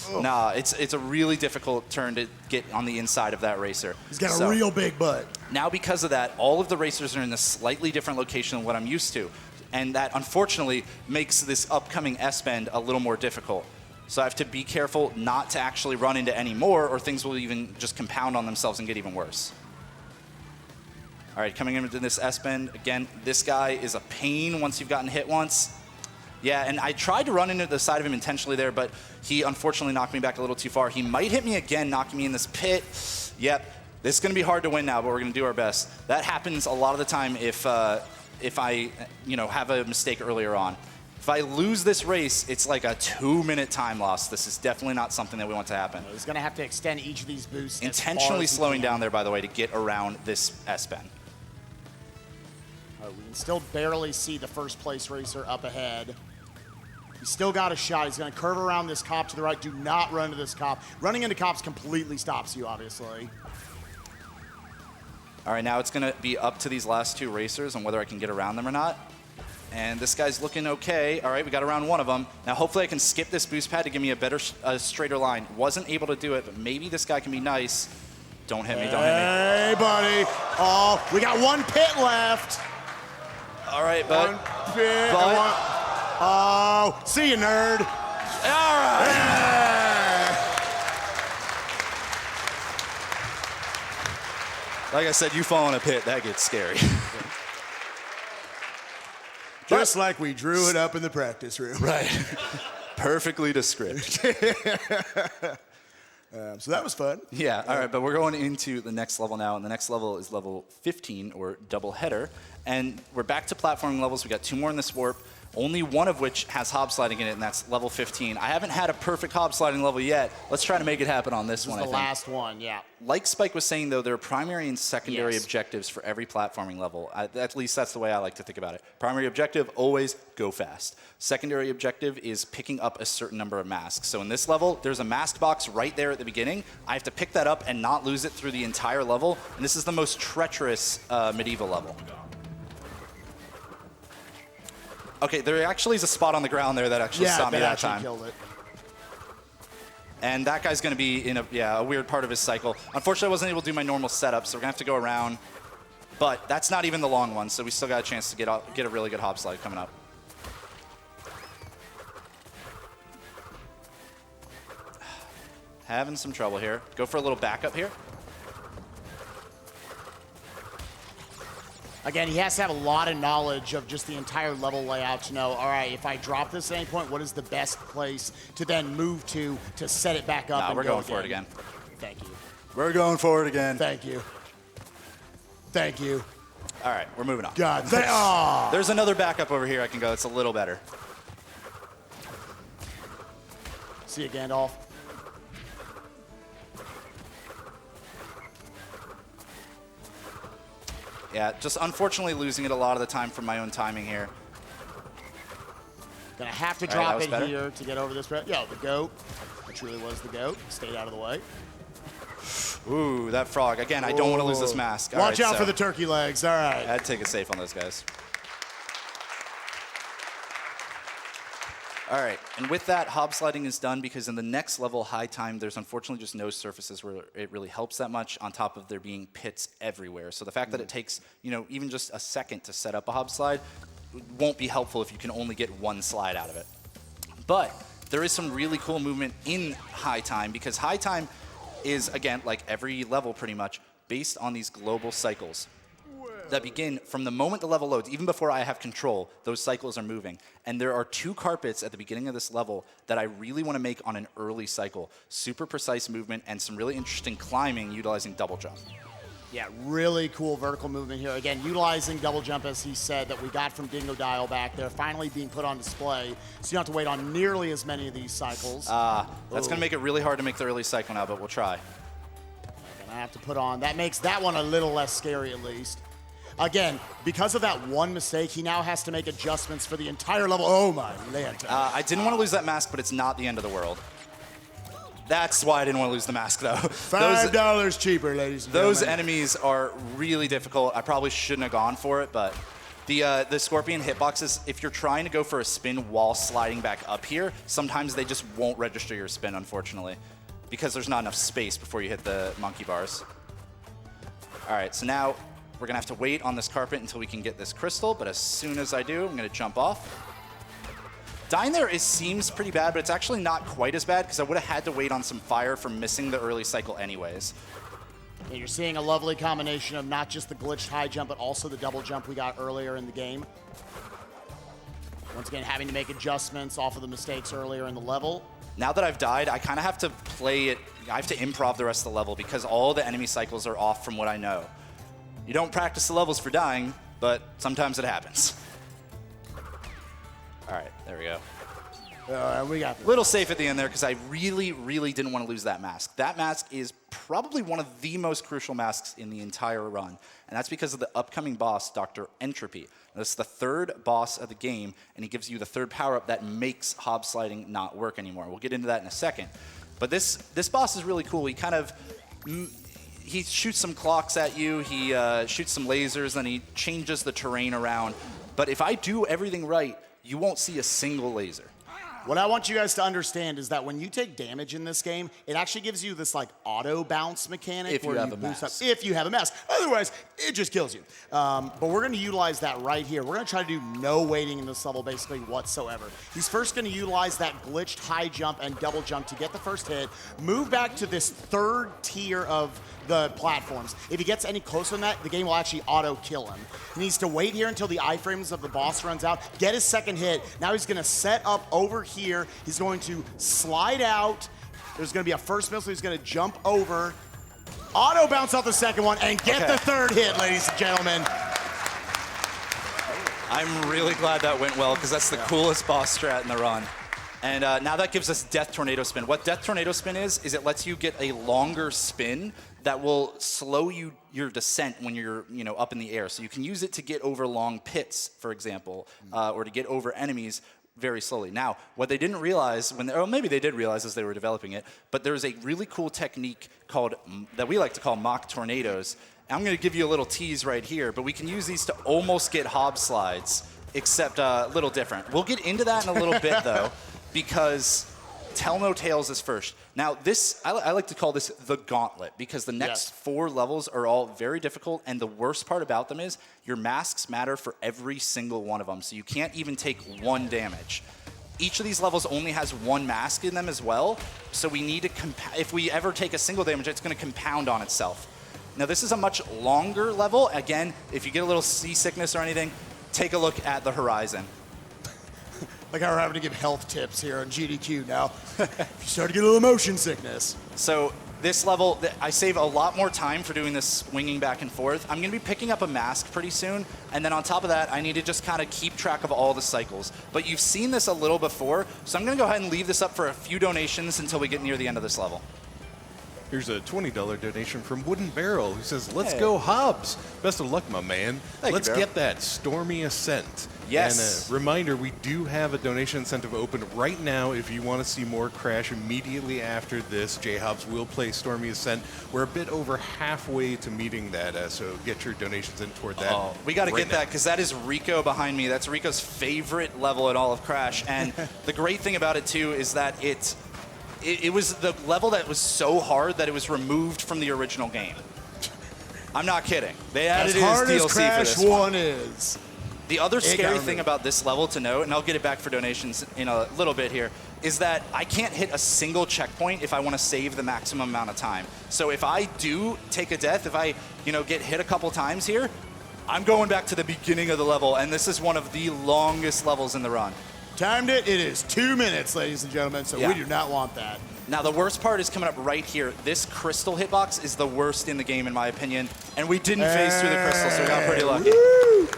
Oh. Nah, it's a really difficult turn to get on the inside of that racer. He's got a real big butt. Now because of that, all of the racers are in a slightly different location than what I'm used to. And that, unfortunately, makes this upcoming S-bend a little more difficult. So I have to be careful not to actually run into any more, or things will even just compound on themselves and get even worse. All right, coming into this S-bend, again, this guy is a pain once you've gotten hit once. Yeah, and I tried to run into the side of him intentionally there, but he unfortunately knocked me back a little too far. He might hit me again, knocking me in this pit. Yep, this is going to be hard to win now, but we're going to do our best. That happens a lot of the time if I have a mistake earlier on. If I lose this race, it's like a 2-minute time loss. This is definitely not something that we want to happen. He's going to have to extend each of these boosts. Intentionally slowing down there, by the way, to get around this S-bend. We can still barely see the first place racer up ahead. He's still got a shot. He's going to curve around this cop to the right. Do not run into this cop. Running into cops completely stops you, obviously. All right, now it's going to be up to these last two racers on whether I can get around them or not. And this guy's looking okay. All right, we got around one of them. Now, hopefully I can skip this boost pad to give me a better, straighter line. Wasn't able to do it, but maybe this guy can be nice. Don't hit me, don't hit me. Hey, buddy. Oh, we got one pit left. All right, bud. One pit. Oh, see you, nerd. All right. Like I said, you fall in a pit, that gets scary. Just like we drew it up in the practice room. Right. Perfectly to script. So that was fun. Yeah, all right, but we're going into the next level now, and the next level is level 15, or double header. And we're back to platforming levels. We got 2 more in this warp, only one of which has hob sliding in it, and that's level 15. I haven't had a perfect hob sliding level yet. Let's try to make it happen on this one, I think. The last one, yeah. Like Spike was saying, though, there are primary and secondary objectives for every platforming level. At least that's the way I like to think about it. Primary objective, always go fast. Secondary objective is picking up a certain number of masks. So in this level, there's a mask box right there at the beginning. I have to pick that up and not lose it through the entire level. And this is the most treacherous medieval level. Okay, there actually is a spot on the ground there that actually stopped me that time. Killed it. And that guy's going to be in a weird part of his cycle. Unfortunately, I wasn't able to do my normal setup, so we're going to have to go around. But that's not even the long one, so we still got a chance to get a really good hop slide coming up. Having some trouble here. Go for a little backup here. Again, he has to have a lot of knowledge of just the entire level layout to know, all right, if I drop this at any point, what is the best place to then move to set it back up? No, we're going for it again. Thank you. We're going for it again. Thank you. Thank you. All right, we're moving on. God, there's another backup over here I can go. It's a little better. See you, Gandalf. Yeah, just unfortunately losing it a lot of the time from my own timing here. Gonna have to drop it here to get over this. Yo, the goat. It truly was the goat. Stayed out of the way. Ooh, that frog. Again, I don't want to lose this mask. Watch out for the turkey legs. All right. I'd take it safe on those guys. All right, and with that, hob sliding is done because in the next level, high time, there's unfortunately just no surfaces where it really helps that much, on top of there being pits everywhere. So the fact that it takes, even just a second to set up a hob slide won't be helpful if you can only get one slide out of it. But there is some really cool movement in high time, because high time is, again, like every level pretty much, based on these global cycles that begin from the moment the level loads. Even before I have control, those cycles are moving. And there are 2 carpets at the beginning of this level that I really want to make on an early cycle. Super precise movement and some really interesting climbing utilizing double jump. Yeah, really cool vertical movement here. Again, utilizing double jump, as he said, that we got from Dingo Dial back there, finally being put on display. So you don't have to wait on nearly as many of these cycles. That's going to make it really hard to make the early cycle now, but we'll try. Gonna have to put on. That makes that one a little less scary, at least. Again, because of that one mistake, he now has to make adjustments for the entire level. Oh my land. I didn't want to lose that mask, but it's not the end of the world. That's why I didn't want to lose the mask, though. $5 cheaper, ladies and gentlemen. Those enemies are really difficult. I probably shouldn't have gone for it, but the Scorpion hitboxes, if you're trying to go for a spin while sliding back up here, sometimes they just won't register your spin, unfortunately, because there's not enough space before you hit the monkey bars. All right, so now we're gonna have to wait on this carpet until we can get this crystal, but as soon as I do, I'm gonna jump off. Dying there seems pretty bad, but it's actually not quite as bad because I would have had to wait on some fire from missing the early cycle anyways. And you're seeing a lovely combination of not just the glitched high jump, but also the double jump we got earlier in the game. Once again, having to make adjustments off of the mistakes earlier in the level. Now that I've died, I kind of have to play it, I have to improv the rest of the level because all the enemy cycles are off from what I know. You don't practice the levels for dying, but sometimes it happens. All right, there we go. We got this. Little safe at the end there because I really, really didn't want to lose that mask. That mask is probably one of the most crucial masks in the entire run, and that's because of the upcoming boss, Dr. Entropy. This is the 3rd boss of the game, and he gives you the 3rd power-up that makes Hob sliding not work anymore. We'll get into that in a second. But this boss is really cool. He kind of... He shoots some clocks at you, he shoots some lasers, then he changes the terrain around. But if I do everything right, you won't see a single laser. What I want you guys to understand is that when you take damage in this game, it actually gives you this like auto bounce mechanic If you where have you a boost mask. up. If you have a mask. Otherwise, it just kills you. But we're going to utilize that right here. We're going to try to do no waiting in this level basically whatsoever. He's first going to utilize that glitched high jump and double jump to get the first hit, move back to this 3rd tier of the platforms. If he gets any closer than that, the game will actually auto kill him. He needs to wait here until the iframes of the boss runs out, get his 2nd hit. Now he's gonna set up over here. He's going to slide out. There's gonna be a first missile. He's gonna jump over, auto bounce out the 2nd one, and get the 3rd hit, ladies and gentlemen. I'm really glad that went well because that's the coolest boss strat in the run. And now that gives us Death Tornado Spin. What Death Tornado Spin is it lets you get a longer spin that will slow your descent when you're up in the air. So you can use it to get over long pits, for example, or to get over enemies very slowly. Now, what they didn't realize, or maybe they did realize as they were developing it, but there's a really cool technique that we like to call mock tornadoes. I'm going to give you a little tease right here, but we can use these to almost get Hob slides, except a little different. We'll get into that in a little bit, though, because Tell No Tales is first. Now, I like to call this the gauntlet, because the next 4 levels are all very difficult, and the worst part about them is your masks matter for every single one of them, so you can't even take 1 damage. Each of these levels only has 1 mask in them as well, so we need to, if we ever take a single damage, it's going to compound on itself. Now, this is a much longer level. Again, if you get a little seasickness or anything, take a look at the horizon. Like how we're having to give health tips here on GDQ now. If you start to get a little motion sickness. So this level, I save a lot more time for doing this swinging back and forth. I'm going to be picking up a mask pretty soon, and then on top of that, I need to just kind of keep track of all the cycles. But you've seen this a little before, so I'm going to go ahead and leave this up for a few donations until we get near the end of this level. Here's a $20 donation from Wooden Barrel, who says, "Let's go Hobbs. Best of luck, my man. Let's get that Stormy Ascent." Yes. And a reminder, we do have a donation incentive open right now if you want to see more Crash immediately after this. JHobz will play Stormy Ascent. We're a bit over halfway to meeting that, so get your donations in toward that. Oh, we got to get that, because that is Rico behind me. That's Rico's favorite level in all of Crash. And the great thing about it, too, is that it was the level that was so hard that it was removed from the original game. I'm not kidding. They added it as DLC as Crash for this 1 is. The other scary thing about this level to note, and I'll get it back for donations in a little bit here, is that I can't hit a single checkpoint if I want to save the maximum amount of time. So if I do take a death, if I get hit a couple times here, I'm going back to the beginning of the level, and this is one of the longest levels in the run. Timed it. It is 2 minutes, ladies and gentlemen, so we do not want that. Now, the worst part is coming up right here. This crystal hitbox is the worst in the game, in my opinion, and we didn't phase through the crystal, so we got pretty lucky. Woo!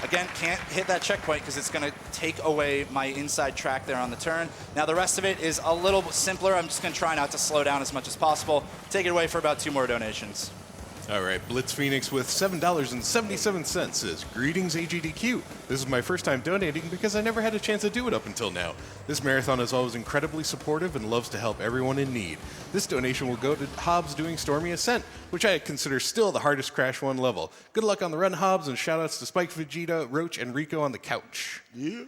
Again, can't hit that checkpoint because it's going to take away my inside track there on the turn. Now, the rest of it is a little bit simpler. I'm just going to try not to slow down as much as possible. Take it away for about 2 more donations. All right, Blitz Phoenix with $7.77 says, "Greetings, AGDQ. This is my first time donating because I never had a chance to do it up until now. This marathon is always incredibly supportive and loves to help everyone in need. This donation will go to JHobz doing Stormy Ascent, which I consider still the hardest Crash 1 level. Good luck on the run, JHobz, and shoutouts to Spike, Vegeta, Roach, and Rico on the couch." Yeah.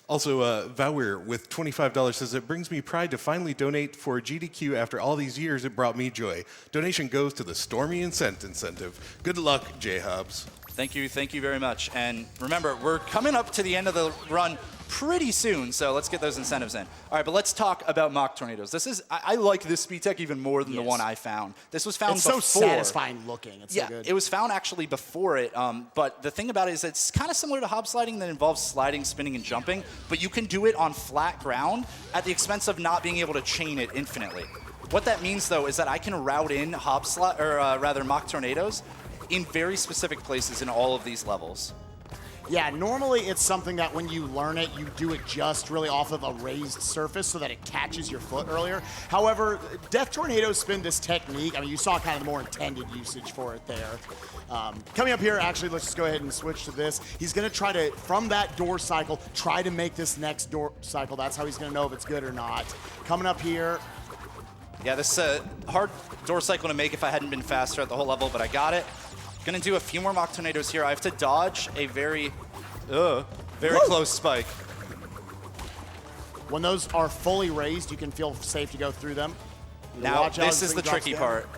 Also, Vowir with $25 says, "It brings me pride to finally donate for GDQ after all these years. It brought me joy. Donation goes to the Stormy Ascent incentive. Good luck, JHobz." Thank you very much. And remember, we're coming up to the end of the run pretty soon, so let's get those incentives in. All right, but let's talk about mock tornadoes. I like this speed tech even more than the one I found. This was found before. It's so satisfying looking. It's so good. It was found actually before it, but the thing about it is it's kind of similar to hop sliding that involves sliding, spinning, and jumping, but you can do it on flat ground at the expense of not being able to chain it infinitely. What that means, though, is that I can route in mock tornadoes in very specific places in all of these levels. Yeah, normally it's something that when you learn it, you do it just really off of a raised surface so that it catches your foot earlier. However, Death Tornadoes spin this technique. I mean, you saw kind of the more intended usage for it there. Coming up here, actually, let's just go ahead and switch to this. He's going to try to, from that door cycle, try to make this next door cycle. That's how he's going to know if it's good or not. Coming up here. Yeah, this hard door cycle to make if I hadn't been faster at the whole level, but I got it. Gonna do a few more mock tornadoes here. I have to dodge a very close spike. When those are fully raised, you can feel safe to go through them. Now, this is the tricky part.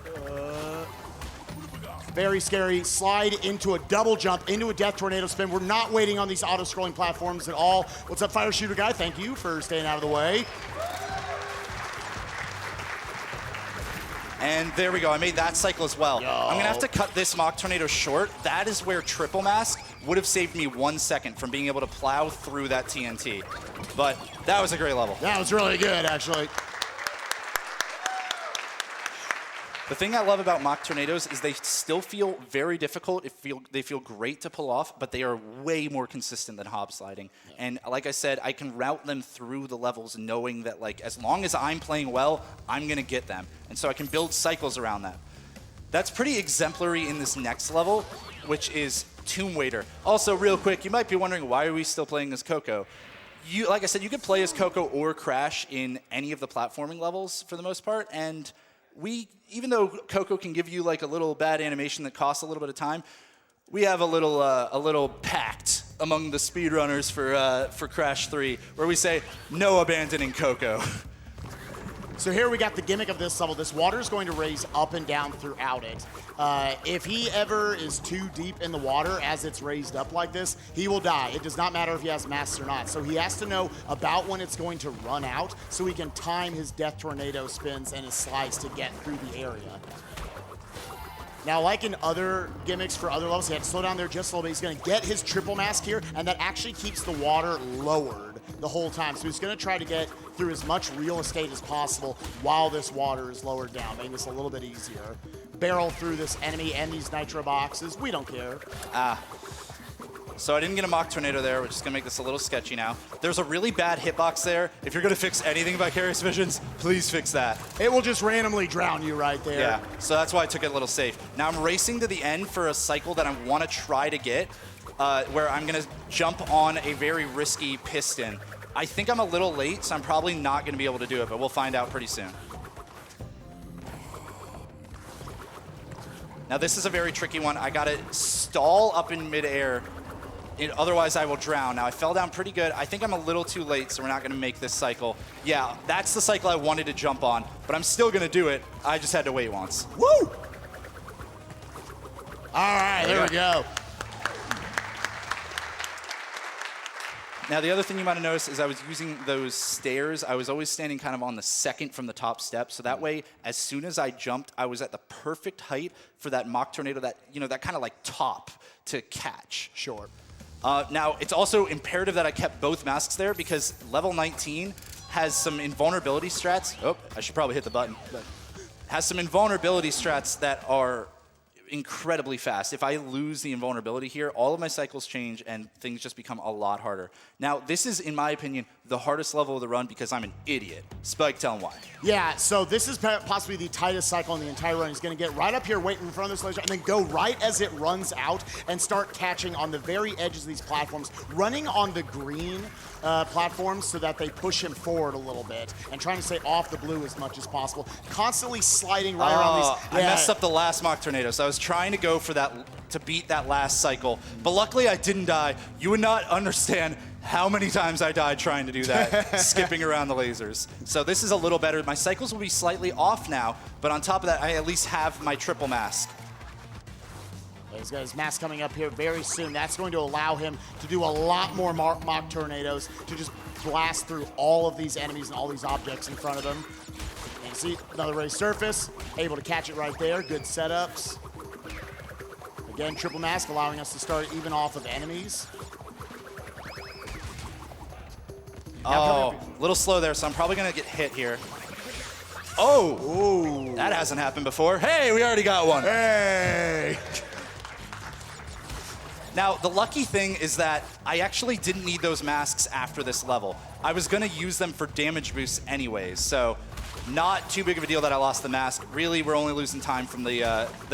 Very scary. Slide into a double jump, into a death tornado spin. We're not waiting on these auto-scrolling platforms at all. What's up, Fire Shooter Guy? Thank you for staying out of the way. And there we go. I made that cycle as well. I'm going to have to cut this mock tornado short. That is where triple mask would have saved me 1 second from being able to plow through that TNT. But that was a great level. That was really good, actually. The thing I love about mock tornadoes is they still feel very difficult. They feel great to pull off, but they are way more consistent than hop sliding. Yeah. And like I said, I can route them through the levels knowing that as long as I'm playing well, I'm going to get them. And so I can build cycles around that. That's pretty exemplary in this next level, which is Tomb Waiter. Also, real quick, you might be wondering, why are we still playing as Coco? Like I said, you could play as Coco or Crash in any of the platforming levels for the most part, and even though Coco can give you a little bad animation that costs a little bit of time, we have a little pact among the speedrunners for Crash 3 where we say no abandoning Coco. So here we got the gimmick of this level. This water is going to raise up and down throughout it. If he ever is too deep in the water as it's raised up like this, he will die. It does not matter if he has masks or not. So he has to know about when it's going to run out so he can time his death tornado spins and his slides to get through the area. Now, like in other gimmicks for other levels, he had to slow down there just a little bit. He's going to get his triple mask here, and that actually keeps the water lowered the whole time. So he's going to try to get through as much real estate as possible while this water is lowered down, making this a little bit easier. Barrel through this enemy and these nitro boxes. We don't care. So I didn't get a mock tornado there, which is going to make this a little sketchy now. There's a really bad hitbox there. If you're going to fix anything Vicarious Visions, please fix that. It will just randomly drown you right there. Yeah, so that's why I took it a little safe. Now I'm racing to the end for a cycle that I want to try to get, where I'm going to jump on a very risky piston. I think I'm a little late, so I'm probably not going to be able to do it, but we'll find out pretty soon. Now this is a very tricky one. I got to stall up in midair. Otherwise, I will drown. Now, I fell down pretty good. I think I'm a little too late, so we're not going to make this cycle. Yeah, that's the cycle I wanted to jump on, but I'm still going to do it. I just had to wait once. Woo! All right, there we go. Now, the other thing you might have noticed is I was using those stairs. I was always standing kind of on the second from the top step, so that way, as soon as I jumped, I was at the perfect height for that mock tornado, that, you know, that kind of like top to catch. Sure. Now, it's also imperative that I kept both masks there because level 19 has some invulnerability strats. Oh, I should probably hit the button. Has some invulnerability strats that are incredibly fast. If I lose the invulnerability here, all of my cycles change and things just become a lot harder. Now, this is, in my opinion, the hardest level of the run because I'm an idiot. Spike, tell him why. Yeah, so this is possibly the tightest cycle in the entire run. He's going to get right up here, wait in front of this laser, and then go right as it runs out and start catching on the very edges of these platforms, running on the green platforms so that they push him forward a little bit and trying to stay off the blue as much as possible. Constantly sliding right around these. I messed up the last mock tornado, so I was trying to go for that, to beat that last cycle. But luckily I didn't die. You would not understand how many times I died trying to do that, skipping around the lasers. So this is a little better. My cycles will be slightly off now, but on top of that, I at least have my triple mask. He's got his mask coming up here very soon. That's going to allow him to do a lot more mock tornadoes, to just blast through all of these enemies and all these objects in front of him. And see, another raised surface, able to catch it right there. Good setups. Again, triple mask allowing us to start even off of enemies. Oh, a little slow there, so I'm probably going to get hit here. Oh, ooh, that hasn't happened before. Hey, we already got one. Hey! Now, the lucky thing is that I actually didn't need those masks after this level. I was going to use them for damage boosts anyways, so not too big of a deal that I lost the mask. Really, we're only losing time from the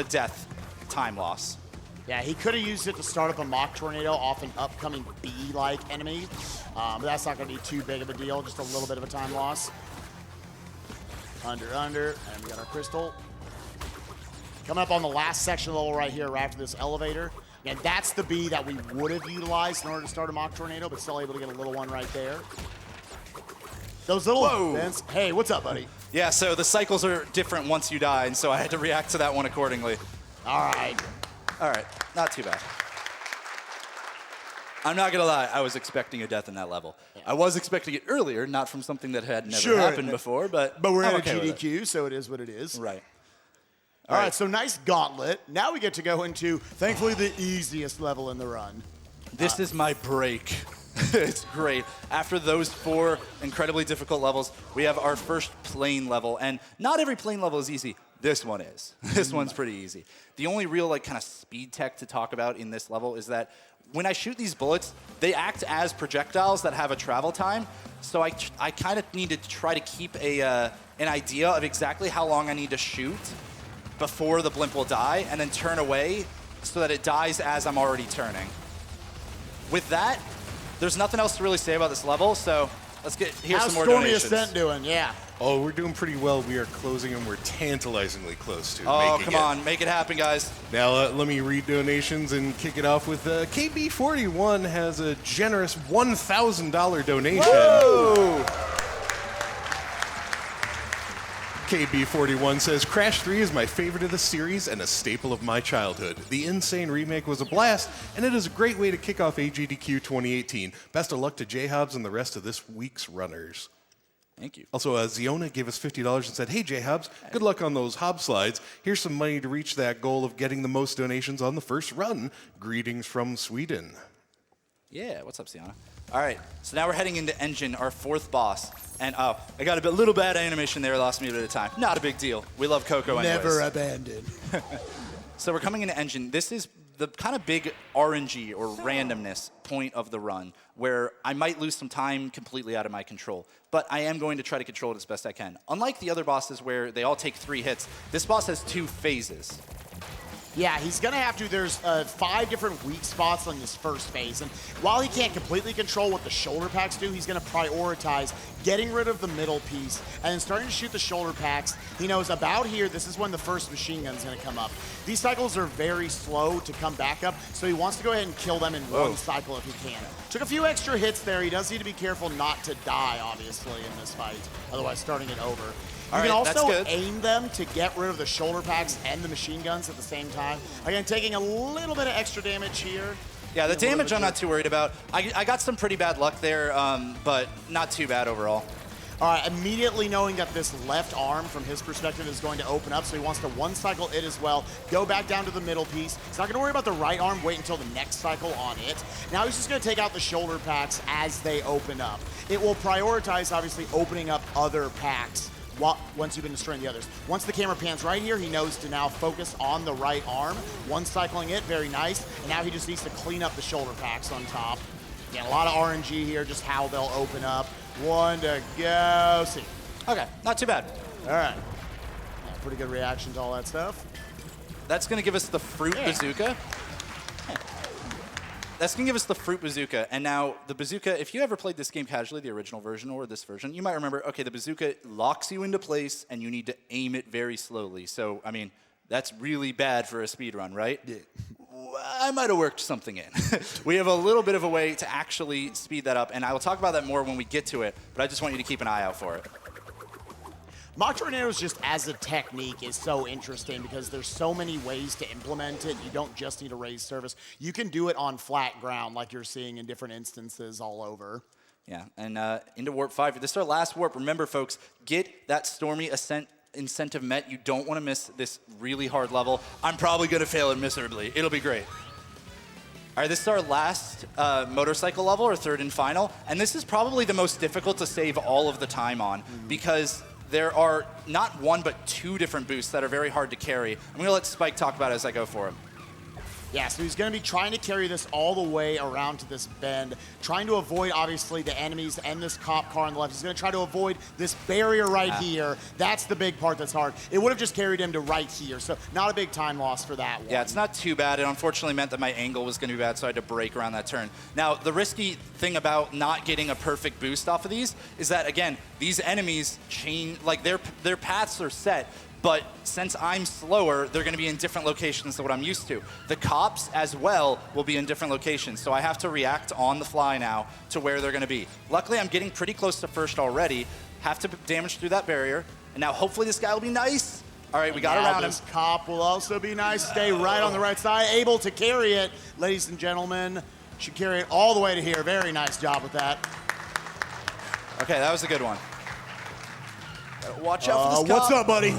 death time loss. Yeah, he could have used it to start up a mock tornado off an upcoming bee-like enemy, but that's not going to be too big of a deal, just a little bit of a time loss. Under, and we got our crystal. Coming up on the last section of the level right here, right after this elevator. And that's the bee that we would have utilized in order to start a mock tornado, but still able to get a little one right there. Those little vents. Hey, what's up, buddy? Yeah, so the cycles are different once you die, and so I had to react to that one accordingly. All right. All right, not too bad. I'm not gonna lie, I was expecting a death in that level. Yeah. I was expecting it earlier, not from something that had never happened before, but we're I'm in okay a GDQ, so it is what it is. Right. All right, so nice gauntlet. Now we get to go into, thankfully, the easiest level in the run. This is my break. It's great. After those 4 incredibly difficult levels, we have our first plane level, and not every plane level is easy. This one is. This one's pretty easy. The only real kind of speed tech to talk about in this level is that when I shoot these bullets, they act as projectiles that have a travel time. So I kind of need to try to keep an idea of exactly how long I need to shoot before the blimp will die, and then turn away so that it dies as I'm already turning. With that, there's nothing else to really say about this level, so let's get some more donations. How's Stormy Ascent doing? Yeah. Oh, we're doing pretty well. We are closing, and we're tantalizingly close to Oh, making come on. Make it happen, guys. Now, let me read donations and kick it off with KB41 has a generous $1,000 donation. Whoa! KB41 says, Crash 3 is my favorite of the series and a staple of my childhood. The Insane remake was a blast, and it is a great way to kick off AGDQ 2018. Best of luck to JHobz and the rest of this week's runners. Thank you. Also, Ziona gave us $50 and said, hey, JHobz, good luck on those Hob slides. Here's some money to reach that goal of getting the most donations on the first run. Greetings from Sweden. Yeah, what's up, Sienna? All right, so now we're heading into Engine, our 4th boss. And I got a little bad animation there, lost me a bit of time. Not a big deal. We love Coco anyways. Never abandoned. So we're coming into Engine. This is the kind of big RNG or randomness point of the run where I might lose some time completely out of my control, but I am going to try to control it as best I can. Unlike the other bosses where they all take 3 hits, this boss has 2 phases. Yeah, he's going to have to. There's 5 different weak spots on this first phase. And while he can't completely control what the shoulder packs do, he's going to prioritize getting rid of the middle piece and then starting to shoot the shoulder packs. He knows about here, this is when the first machine gun's going to come up. These cycles are very slow to come back up, so he wants to go ahead and kill them in one cycle if he can. Took a few extra hits there. He does need to be careful not to die, obviously, in this fight. Otherwise, starting it over. You can also aim them to get rid of the shoulder packs and the machine guns at the same time. Again, taking a little bit of extra damage here. Yeah, the Being a little damage bit I'm not too worried about. I got some pretty bad luck there, but not too bad overall. All right, immediately knowing that this left arm, from his perspective, is going to open up, so he wants to one-cycle it as well, go back down to the middle piece. He's not going to worry about the right arm, wait until the next cycle on it. Now he's just going to take out the shoulder packs as they open up. It will prioritize, obviously, opening up other packs once you've been destroying the others. Once the camera pans right here, he knows to now focus on the right arm. One-cycling it, very nice. And now he just needs to clean up the shoulder packs on top. Again, a lot of RNG here, just how they'll open up. One to go. See. Okay, not too bad. All right. Yeah, pretty good reaction to all that stuff. That's going to give us the fruit bazooka. That's going to give us the fruit bazooka. And now the bazooka, if you ever played this game casually, the original version or this version, you might remember, okay, the bazooka locks you into place and you need to aim it very slowly. So, I mean, that's really bad for a speed run, right? Yeah. I might have worked something in. We have a little bit of a way to actually speed that up, and I will talk about that more when we get to it, but I just want you to keep an eye out for it. Mock tornadoes just as a technique is so interesting because there's so many ways to implement it. You don't just need a raised surface. You can do it on flat ground like you're seeing in different instances all over. Yeah, and into Warp 5. This is our last warp. Remember, folks, get that Stormy Ascent incentive met. You don't want to miss this really hard level. I'm probably going to fail it miserably. It'll be great. All right, this is our last motorcycle level, or third and final, and this is probably the most difficult to save all of the time on because there are not one but two different boosts that are very hard to carry. I'm going to let Spike talk about it as I go for him. Yeah, so he's going to be trying to carry this all the way around to this bend, trying to avoid, obviously, the enemies and this cop car on the left. He's going to try to avoid this barrier right here. That's the big part that's hard. It would have just carried him to right here, so not a big time loss for that one. Yeah, it's not too bad. It unfortunately meant that my angle was going to be bad, so I had to brake around that turn. Now, the risky thing about not getting a perfect boost off of these is that, again, these enemies change, like their paths are set. But since I'm slower, they're going to be in different locations than what I'm used to. The cops, as well, will be in different locations. So I have to react on the fly now to where they're going to be. Luckily, I'm getting pretty close to first already. Have to damage through that barrier. And now hopefully this guy will be nice. All right, we got around him. This cop will also be nice. Stay right on the right side, able to carry it. Ladies and gentlemen, should carry it all the way to here. Very nice job with that. Okay, that was a good one. Watch out for this cop. What's up, buddy?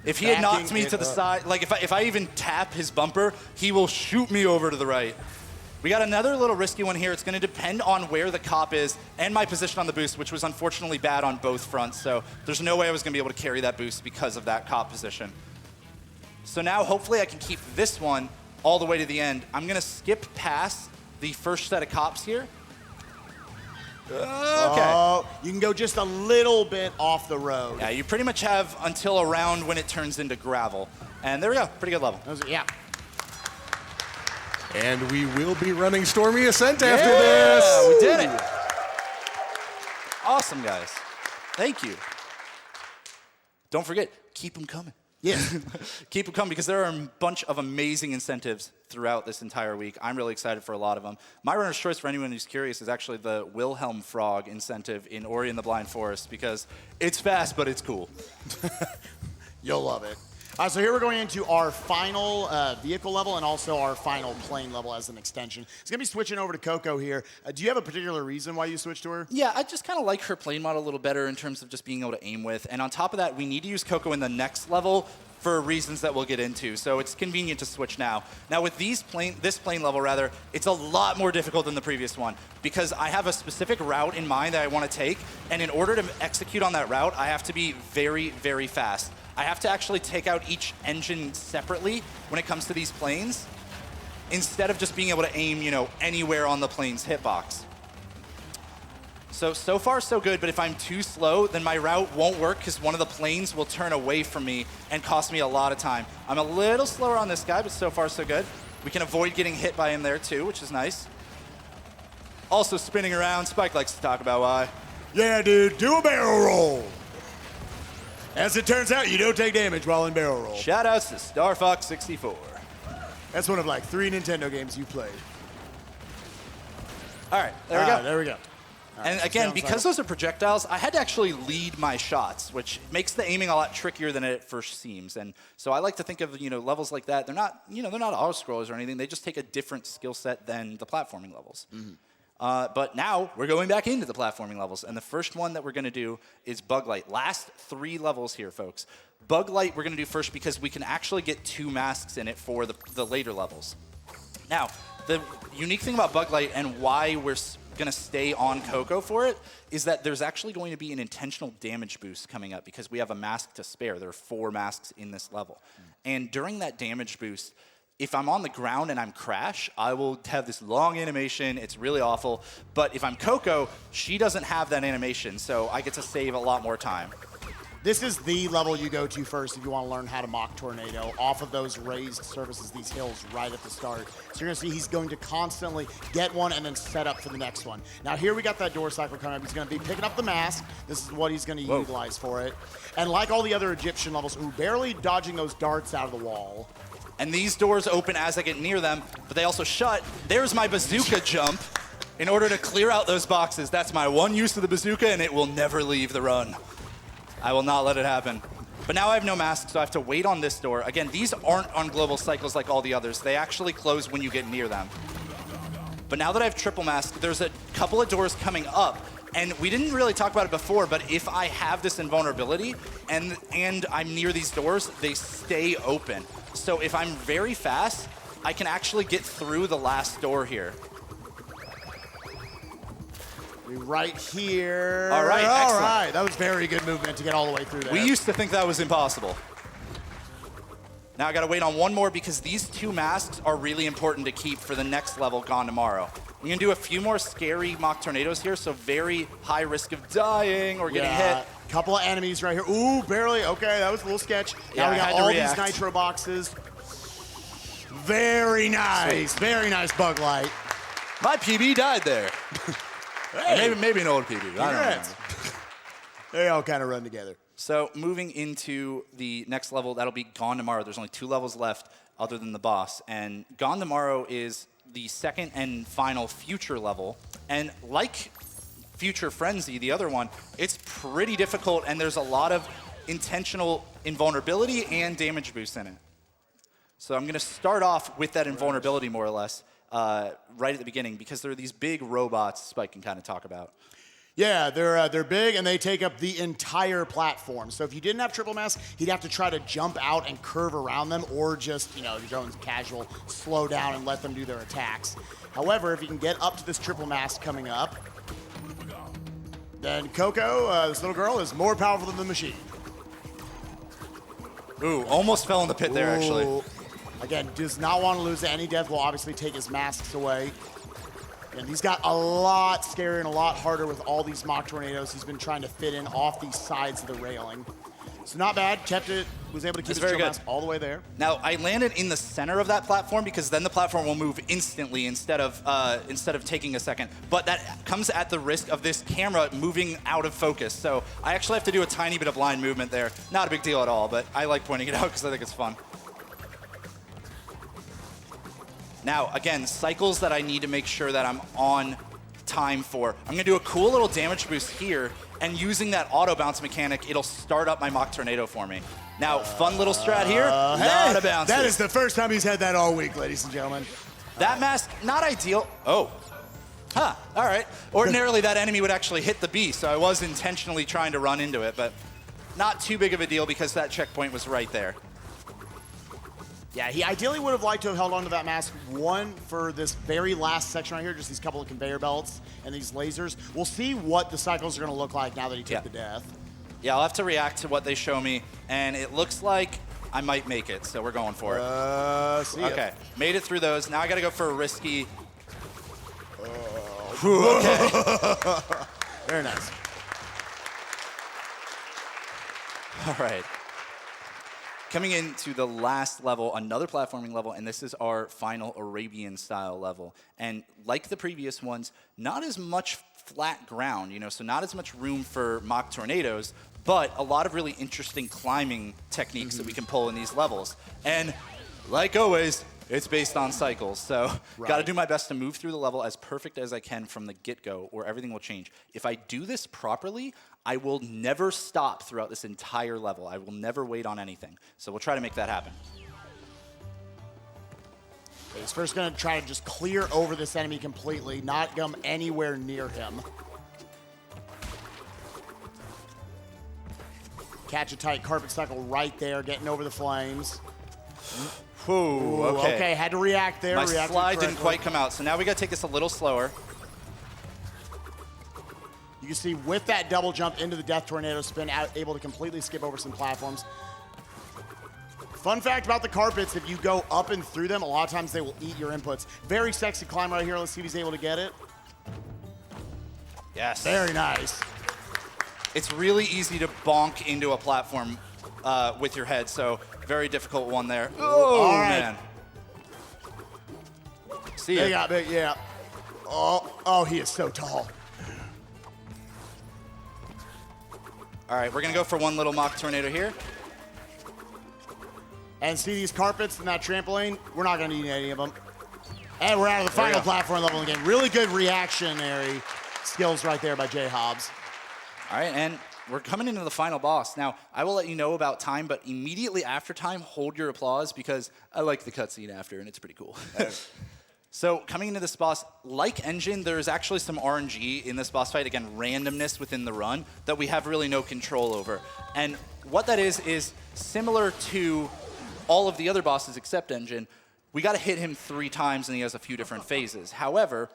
If he had knocked me to the side, like if I even tap his bumper, he will shoot me over to the right. We got another little risky one here. It's going to depend on where the cop is and my position on the boost, which was unfortunately bad on both fronts. So there's no way I was going to be able to carry that boost because of that cop position. So now hopefully I can keep this one all the way to the end. I'm going to skip past the first set of cops here. Okay. Oh, you can go just a little bit off the road. Yeah, you pretty much have until around when it turns into gravel. And there we go, pretty good level. Yeah. And we will be running Stormy Ascent after this. We did it. Awesome, guys. Thank you. Don't forget, keep them coming. Yeah. Keep them coming because there are a bunch of amazing incentives throughout this entire week. I'm really excited for a lot of them. My runner's choice, for anyone who's curious, is actually the Wilhelm Frog incentive in Ori and the Blind Forest because it's fast, but it's cool. You'll love it. So here we're going into our final vehicle level and also our final plane level as an extension. It's going to be switching over to Coco here. Do you have a particular reason why you switched to her? Yeah, I just kind of like her plane model a little better in terms of just being able to aim with. And on top of that, we need to use Coco in the next level for reasons that we'll get into. So it's convenient to switch now. Now with this plane level, it's a lot more difficult than the previous one because I have a specific route in mind that I want to take. And in order to execute on that route, I have to be very, very fast. I have to actually take out each engine separately when it comes to these planes instead of just being able to aim, anywhere on the plane's hitbox. So far so good, but if I'm too slow, then my route won't work because one of the planes will turn away from me and cost me a lot of time. I'm a little slower on this guy, but so far so good. We can avoid getting hit by him there too, which is nice. Also spinning around, Spike likes to talk about why. Yeah, dude, do a barrel roll. As it turns out, you don't take damage while in barrel roll. Shoutouts to Star Fox 64. That's one of like 3 Nintendo games you played. All right, there we go. There we go. And again, because those are projectiles, I had to actually lead my shots, which makes the aiming a lot trickier than it first seems. And so I like to think of levels like that. They're not they're not auto scrollers or anything. They just take a different skill set than the platforming levels. But now we're going back into the platforming levels, and the first one that we're going to do is Bug Light. Last 3 levels here, folks. Bug Light we're going to do first because we can actually get 2 masks in it for the later levels. Now, the unique thing about Bug Light and why we're going to stay on Coco for it is that there's actually going to be an intentional damage boost coming up because we have a mask to spare. There are 4 masks in this level. And during that damage boost, if I'm on the ground and I'm Crash, I will have this long animation. It's really awful. But if I'm Coco, she doesn't have that animation, so I get to save a lot more time. This is the level you go to first if you want to learn how to mock tornado off of those raised surfaces, these hills right at the start. So you're going to see he's going to constantly get one and then set up for the next one. Now here we got that door cycle coming up. He's going to be picking up the mask. This is what he's going to utilize for it. And like all the other Egyptian levels, barely dodging those darts out of the wall. And these doors open as I get near them, but they also shut. There's my bazooka jump in order to clear out those boxes. That's my one use of the bazooka, and it will never leave the run. I will not let it happen. But now I have no mask, so I have to wait on this door. Again, these aren't on global cycles like all the others. They actually close when you get near them. But now that I have triple mask, there's a couple of doors coming up. And we didn't really talk about it before, but if I have this invulnerability and I'm near these doors, they stay open. So if I'm very fast, I can actually get through the last door here. Right here. All right, excellent. All right, that was very good movement to get all the way through there. We used to think that was impossible. Now I gotta wait on one more because these 2 masks are really important to keep for the next level, Gone Tomorrow. We're gonna do a few more scary mock tornadoes here, so very high risk of dying or getting hit. Couple of enemies right here. Ooh, barely. Okay, that was a little sketch. Now we got all these nitro boxes. Very nice. Sweet. Very nice Bug Light. My PB died there. Hey. Maybe an old PB. I don't know. They all kind of run together. So moving into the next level, that'll be Gone Tomorrow. There's only 2 levels left other than the boss. And Gone Tomorrow is the second and final future level. And like Future Frenzy, the other one, it's pretty difficult and there's a lot of intentional invulnerability and damage boosts in it. So I'm gonna start off with that invulnerability more or less right at the beginning because there are these big robots Spike can kind of talk about. Yeah, they're big and they take up the entire platform. So if you didn't have triple mask, he'd have to try to jump out and curve around them or just, go in casual, slow down and let them do their attacks. However, if you can get up to this triple mask coming up, then Coco, this little girl, is more powerful than the machine. Ooh, almost fell in the pit there, actually. Again, does not want to lose to any death. Will obviously take his masks away. And he's got a lot scarier and a lot harder with all these mock tornadoes he's been trying to fit in off these sides of the railing. So not bad. Kept it. Was able to keep his triple mask all the way there. Now I landed in the center of that platform because then the platform will move instantly instead of taking a second. But that comes at the risk of this camera moving out of focus. So I actually have to do a tiny bit of line movement there. Not a big deal at all, but I like pointing it out because I think it's fun. Now, again, cycles that I need to make sure that I'm on time for. I'm gonna do a cool little damage boost here, and using that auto bounce mechanic, it'll start up my mock tornado for me. Now, fun little strat here, lot of bounces. That is the first time he's had that all week, ladies and gentlemen. That mask, not ideal. Oh, all right. Ordinarily, that enemy would actually hit the B, so I was intentionally trying to run into it, but not too big of a deal because that checkpoint was right there. Yeah, he ideally would have liked to have held onto that mask, one for this very last section right here, just these couple of conveyor belts and these lasers. We'll see what the cycles are going to look like now that he took the death. Yeah, I'll have to react to what they show me, and it looks like I might make it, so we're going for it. Okay, made it through those. Now I got to go for a risky... Okay. Very nice. All right. Coming into the last level, another platforming level, and this is our final Arabian-style level. And like the previous ones, not as much flat ground, so not as much room for mock tornadoes, but a lot of really interesting climbing techniques that we can pull in these levels. And like always, It's based on cycles, so got to do my best to move through the level as perfect as I can from the get-go, or everything will change. If I do this properly, I will never stop throughout this entire level. I will never wait on anything. So we'll try to make that happen. He's first going to try to just clear over this enemy completely, not come anywhere near him. Catch a tight carpet cycle right there, getting over the flames. Ooh, okay. Had to react there. My slide didn't quite come out, so now we got to take this a little slower. You can see with that double jump into the Death Tornado spin, able to completely skip over some platforms. Fun fact about the carpets, if you go up and through them, a lot of times they will eat your inputs. Very sexy climb right here. Let's see if he's able to get it. Yes. Very nice. It's really easy to bonk into a platform with your head, so very difficult one there. Oh, all right. man. See ya. Yeah. Oh, he is so tall. All right, we're going to go for one little mock tornado here. And see these carpets and that trampoline? We're not going to need any of them. And we're out of the final platform level again. Really good reactionary skills right there by JHobz. All right, and we're coming into the final boss. Now, I will let you know about time, but immediately after time, hold your applause because I like the cutscene after, and it's pretty cool. So coming into this boss, like Engine, there's actually some RNG in this boss fight. Again, randomness within the run that we have really no control over. And what that is similar to all of the other bosses except Engine. We got to hit him 3 times, and he has a few different phases. However,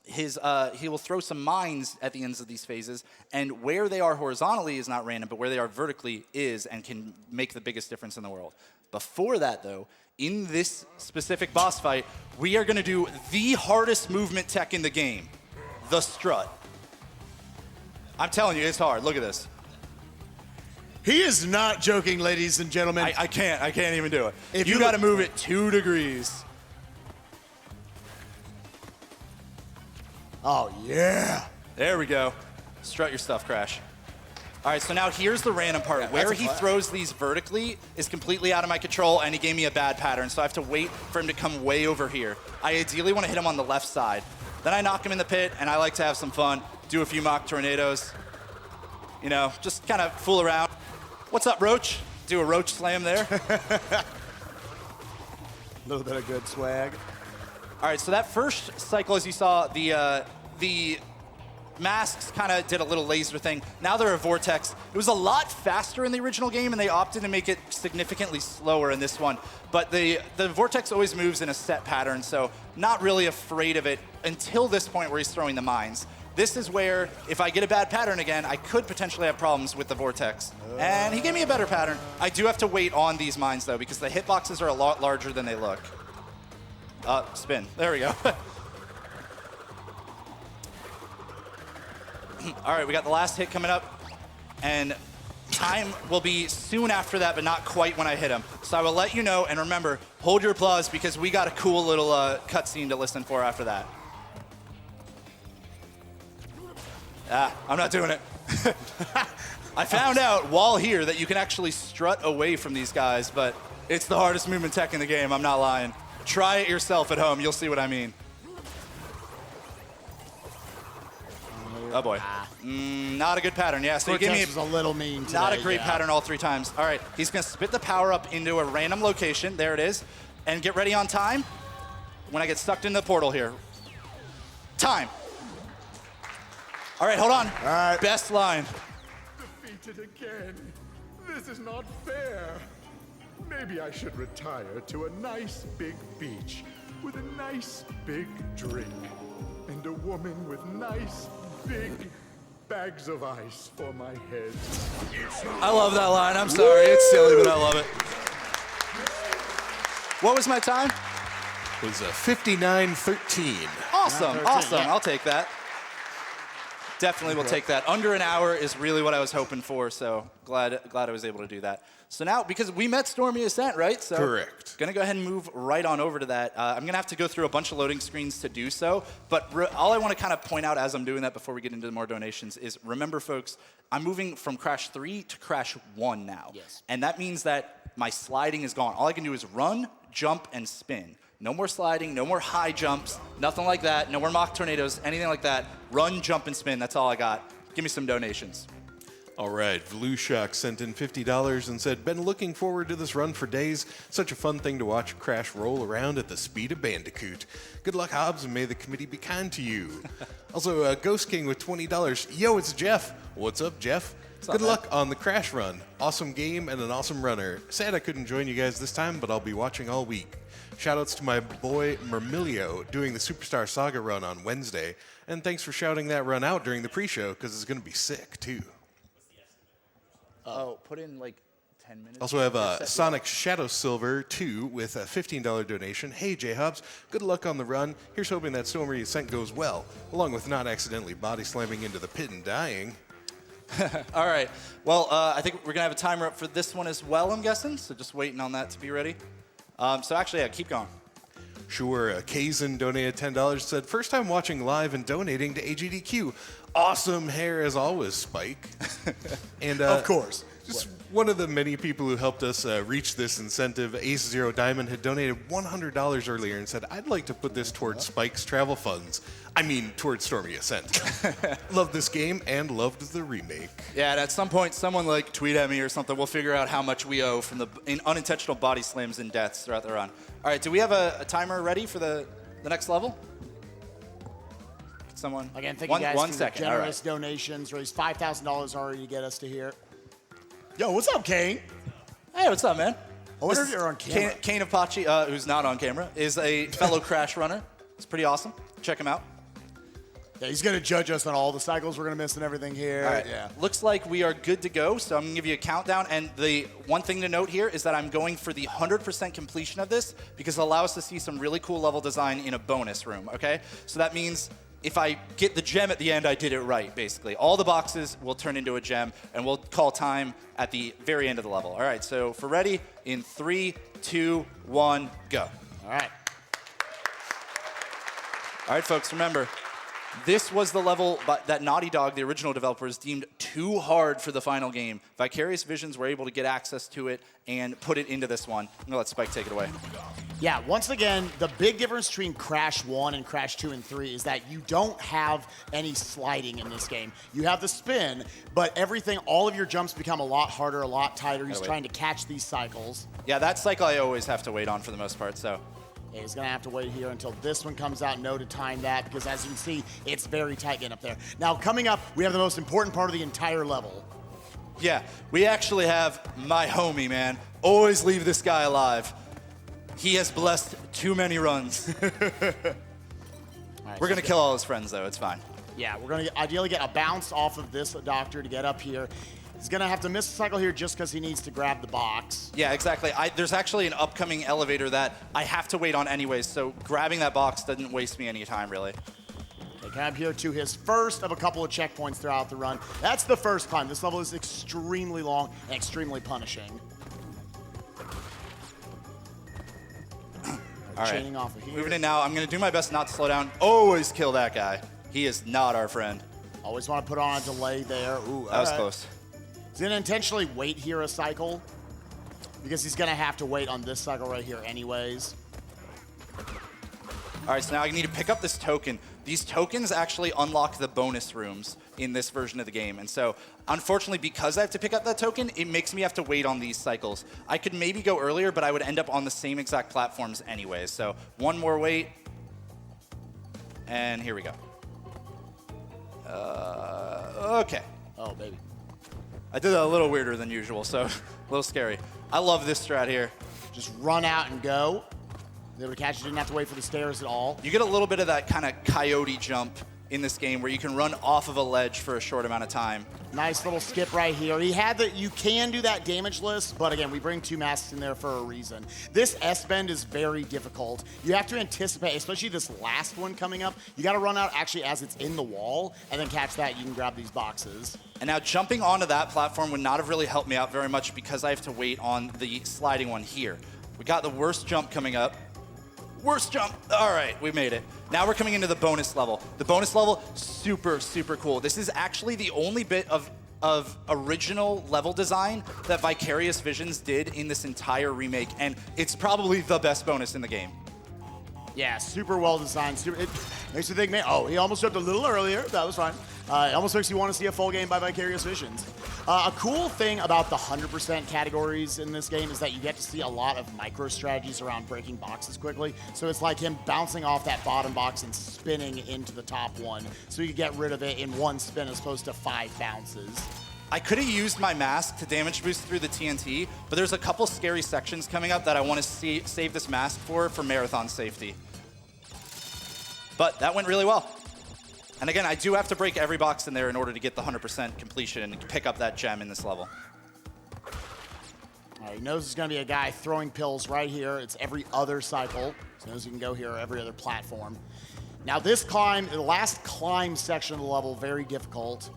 he will throw some mines at the ends of these phases, and where they are horizontally is not random, but where they are vertically is and can make the biggest difference in the world. Before that, though, in this specific boss fight, we are going to do the hardest movement tech in the game, the strut. I'm telling you, it's hard. Look at this. He is not joking, ladies and gentlemen. I can't even do it. If you got to move it 2 degrees. Oh, yeah. There we go. Strut your stuff, Crash. All right, so now here's the random part. Where he throws these vertically is completely out of my control, and he gave me a bad pattern, so I have to wait for him to come way over here. I ideally want to hit him on the left side. Then I knock him in the pit, and I like to have some fun, do a few mock tornadoes. You know, just kind of fool around. What's up, Roach? Do a Roach slam there. A little bit of good swag. All right, so that first cycle, as you saw, the masks kind of did a little laser thing. Now they're a vortex. It was a lot faster in the original game, and they opted to make it significantly slower in this one. But the vortex always moves in a set pattern, so not really afraid of it until this point where he's throwing the mines. This is where, if I get a bad pattern again, I could potentially have problems with the vortex. And he gave me a better pattern. I do have to wait on these mines, though, because the hitboxes are a lot larger than they look. Spin. There we go. All right, we got the last hit coming up, and time will be soon after that, but not quite when I hit him. So I will let you know, and remember, hold your applause because we got a cool little cutscene to listen for after that. I'm not doing it. I found out while here that you can actually strut away from these guys, but it's the hardest movement tech in the game, I'm not lying. Try it yourself at home, you'll see what I mean. Oh boy. Not a good pattern, yeah. So you gave me was a little mean today, not a great pattern all 3 times. All right, he's gonna spit the power up into a random location, there it is, and get ready on time when I get sucked into the portal here. Time. All right, hold on. All right. Best line. Defeated again. This is not fair. Maybe I should retire to a nice big beach with a nice big drink and a woman with nice big bags of ice for my head. I love that line. I'm sorry. It's silly, but I love it. What was my time? It was a 59:13. Awesome. Awesome. I'll take that. Definitely will take that. Under an hour is really what I was hoping for, so glad I was able to do that. So now, because we met Stormy Ascent, right? So Correct. Gonna go ahead and move right on over to that. I'm gonna have to go through a bunch of loading screens to do so, but all I wanna kind of point out as I'm doing that before we get into more donations is, remember folks, I'm moving from Crash 3 to Crash 1 now. Yes. And that means that my sliding is gone. All I can do is run, jump, and spin. No more sliding, no more high jumps, nothing like that. No more mock tornadoes, anything like that. Run, jump, and spin. That's all I got. Give me some donations. All right, Vlushak sent in $50 and said, been looking forward to this run for days. Such a fun thing to watch Crash roll around at the speed of Bandicoot. Good luck, Hobbs, and may the committee be kind to you. Also, Ghost King with $20. Yo, it's Jeff. What's up, Jeff? Good luck on the Crash run. Awesome game and an awesome runner. Sad I couldn't join you guys this time, but I'll be watching all week. Shoutouts to my boy Mermilio doing the Superstar Saga run on Wednesday. And thanks for shouting that run out during the pre-show, because it's going to be sick, too. Oh, put in like 10 minutes. Also have Sonic Shadow Silver 2 with a $15 donation. Hey, JHobz, good luck on the run. Here's hoping that Stormy Ascent goes well, along with not accidentally body slamming into the pit and dying. All right. Well, I think we're going to have a timer up for this one as well, I'm guessing. So just waiting on that to be ready. So actually, yeah, keep going. Sure, Kazan donated $10, said, first time watching live and donating to AGDQ. Awesome hair as always, Spike. And Of course. just one of the many people who helped us reach this incentive, Ace Zero Diamond, had donated $100 earlier and said, I'd like to put this towards Spike's travel funds. I mean, towards Stormy Ascent. Loved this game and loved the remake. Yeah, and at some point, someone like tweet at me or something. We'll figure out how much we owe from the unintentional body slams and deaths throughout the run. All right, do we have a timer ready for the next level? Someone? Again, thank you guys one for the second. generous donations. Raised $5,000 already to get us to here. Yo, what's up, Kane? Hey, what's up, man? I wonder This if you're on camera. Kane Apache, who's not on camera, is a fellow Crash runner. It's pretty awesome. Check him out. Yeah, he's going to judge us on all the cycles we're going to miss and everything here. All right. Yeah. Looks like we are good to go, so I'm going to give you a countdown. And the one thing to note here is that I'm going for the 100% completion of this because it'll allow us to see some really cool level design in a bonus room, okay? So that means if I get the gem at the end, I did it right, basically. All the boxes will turn into a gem, and we'll call time at the very end of the level. All right, so for ready, in 3, 2, 1, go. All right. All right, folks, remember, this was the level that Naughty Dog, the original developers, deemed too hard for the final game. Vicarious Visions were able to get access to it and put it into this one. I'm going to let Spike take it away. Yeah, once again, the big difference between Crash 1 and Crash 2 and 3 is that you don't have any sliding in this game. You have the spin, but everything, all of your jumps become a lot harder, a lot tighter. He's trying to catch these cycles. Yeah, that cycle I always have to wait on for the most part, so. Yeah, he's going to have to wait here until this one comes out. Know to time that, because as you can see, it's very tight getting up there. Now, coming up, we have the most important part of the entire level. Yeah, we actually have my homie, man. Always leave this guy alive. He has blessed too many runs. We're going to kill all his friends, though. It's fine. Yeah, we're going to ideally get a bounce off of this doctor to get up here. He's going to have to miss a cycle here just because he needs to grab the box. Yeah, exactly. There's actually an upcoming elevator that I have to wait on anyways, so grabbing that box doesn't waste me any time, really. Okay, come up here to his first of a couple of checkpoints throughout the run. That's the first climb. This level is extremely long and extremely punishing. All right, chaining off of here. moving in now. I'm going to do my best not to slow down. Always kill that guy. He is not our friend. Always want to put on a delay there. Ooh, That was close. He's going to intentionally wait here a cycle because he's going to have to wait on this cycle right here anyways. All right, so now I need to pick up this token. These tokens actually unlock the bonus rooms in this version of the game. And so, unfortunately, because I have to pick up that token, it makes me have to wait on these cycles. I could maybe go earlier, but I would end up on the same exact platforms anyways. So, one more wait. And here we go. Okay. Oh, baby. I did that a little weirder than usual, so a little scary. I love this strat here. Just run out and go. They able to catch you, didn't have to wait for the stairs at all. You get a little bit of that kind of coyote jump in this game where you can run off of a ledge for a short amount of time. Nice little skip right here. He had that, you can do that damageless, but again, we bring two masks in there for a reason. This S-bend is very difficult. You have to anticipate, especially this last one coming up, you gotta run out actually as it's in the wall, and then catch that, you can grab these boxes. And now jumping onto that platform would not have really helped me out very much because I have to wait on the sliding one here. We got the worst jump coming up. Worst jump. All right, we made it. Now we're coming into the bonus level. The bonus level, super, super cool. This is actually the only bit of of original level design that Vicarious Visions did in this entire remake, and it's probably the best bonus in the game. Yeah, super well designed. It makes you think, man, oh, he almost jumped a little earlier. That was fine. It almost makes you want to see a full game by Vicarious Visions. A cool thing about the 100% categories in this game is that you get to see a lot of micro strategies around breaking boxes quickly. So it's like him bouncing off that bottom box and spinning into the top one. So you get rid of it in one spin as opposed to 5 bounces. I could have used my mask to damage boost through the TNT, but there's a couple scary sections coming up that I want to save this mask for marathon safety. But that went really well. And again, I do have to break every box in there in order to get the 100% completion and pick up that gem in this level. All right, he knows there's going to be a guy throwing pills right here. It's every other cycle. So he knows he can go here or every other platform. Now this climb, the last climb section of the level, very difficult.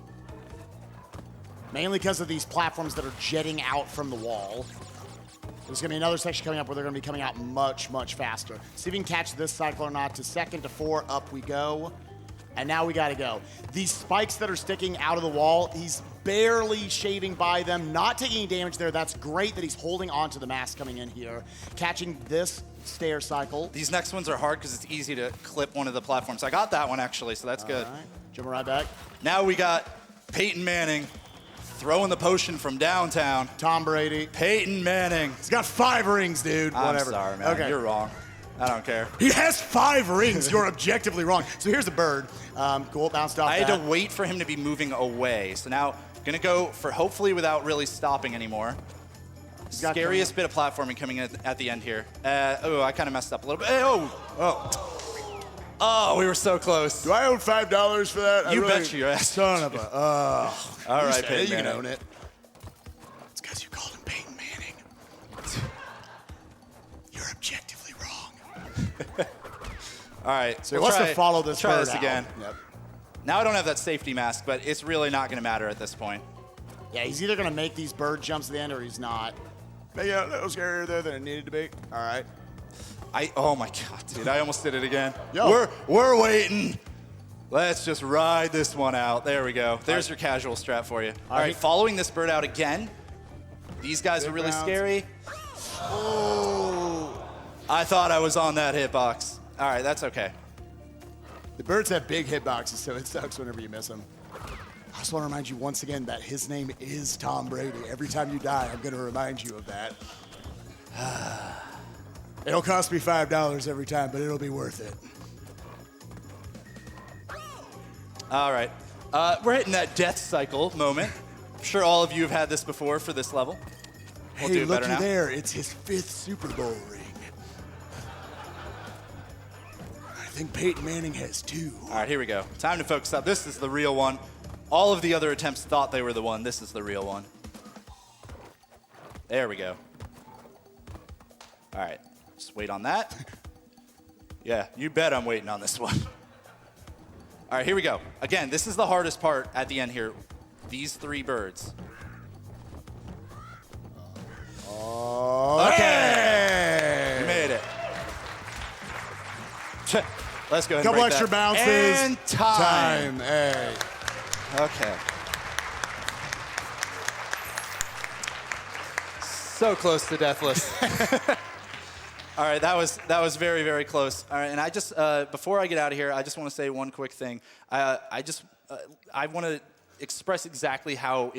Mainly because of these platforms that are jetting out from the wall. There's going to be another section coming up where they're going to be coming out much, much faster. See if we can catch this cycle or not. To 2nd to 4, up we go. And now we got to go. These spikes that are sticking out of the wall, he's barely shaving by them, not taking any damage there. That's great that he's holding on to the mask coming in here. Catching this stair cycle. These next ones are hard because it's easy to clip one of the platforms. I got that one, actually, so that's good. All right, jumping right back. Now we got Peyton Manning throwing the potion from downtown. Tom Brady. Peyton Manning. He's got 5 rings, dude. I'm Whatever. sorry, man. Okay. You're wrong. I don't care. He has 5 rings. You're objectively wrong. So here's a bird. Cool, bounced off I had that. to wait for him to be moving away. So now, gonna go for hopefully without really stopping anymore. got Scariest bit of platforming coming in at the end here. Oh, I kind of messed up a little bit. Oh, we were so close. Do I owe $5 for that? You bet your ass. Son of a. All right, Peyton you can Manning. own it. It's because you called him Peyton Manning. You're objectively wrong. All right. So he wants to follow this try bird this out. again. Yep. Now I don't have that safety mask, but it's really not going to matter at this point. Yeah, he's either going to make these bird jumps at the end or he's not. But yeah, that was scarier there than it needed to be. All right. Oh my God, dude! I almost did it again. Yo. We're waiting. Let's just ride this one out. There we go. There's your casual strat for you. All right, following this bird out again. These guys are really scary. Oh. I thought I was on that hitbox. All right, that's okay. The birds have big hitboxes, so it sucks whenever you miss them. I just want to remind you once again that his name is Tom Brady. Every time you die, I'm going to remind you of that. It'll cost me $5 every time, but it'll be worth it. All right, we're hitting that death cycle moment. I'm sure all of you have had this before for this level. We'll do Hey, it better looky now. there. It's his 5th Super Bowl ring. I think Peyton Manning has 2. All right, here we go. Time to focus up. This is the real one. All of the other attempts thought they were the one. This is the real one. There we go. All right, just wait on that. Yeah, you bet I'm waiting on this one. All right, here we go. Again, this is the hardest part at the end here. These 3 birds. Okay. You made it. Let's go ahead and Couple break extra that. bounces. And time. Hey. Okay. So close to deathless. All right, that was very, very close. All right, and I just before I get out of here, I just want to say one quick thing. I want to express exactly how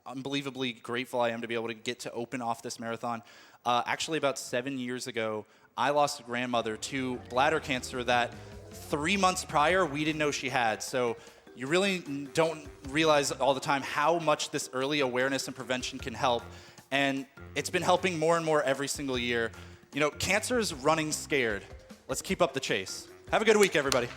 unbelievably grateful I am to be able to get to open off this marathon. Actually, about 7 years ago, I lost a grandmother to bladder cancer that 3 months prior we didn't know she had. So you really don't realize all the time how much this early awareness and prevention can help. And it's been helping more and more every single year. You know, cancer is running scared. Let's keep up the chase. Have a good week, everybody.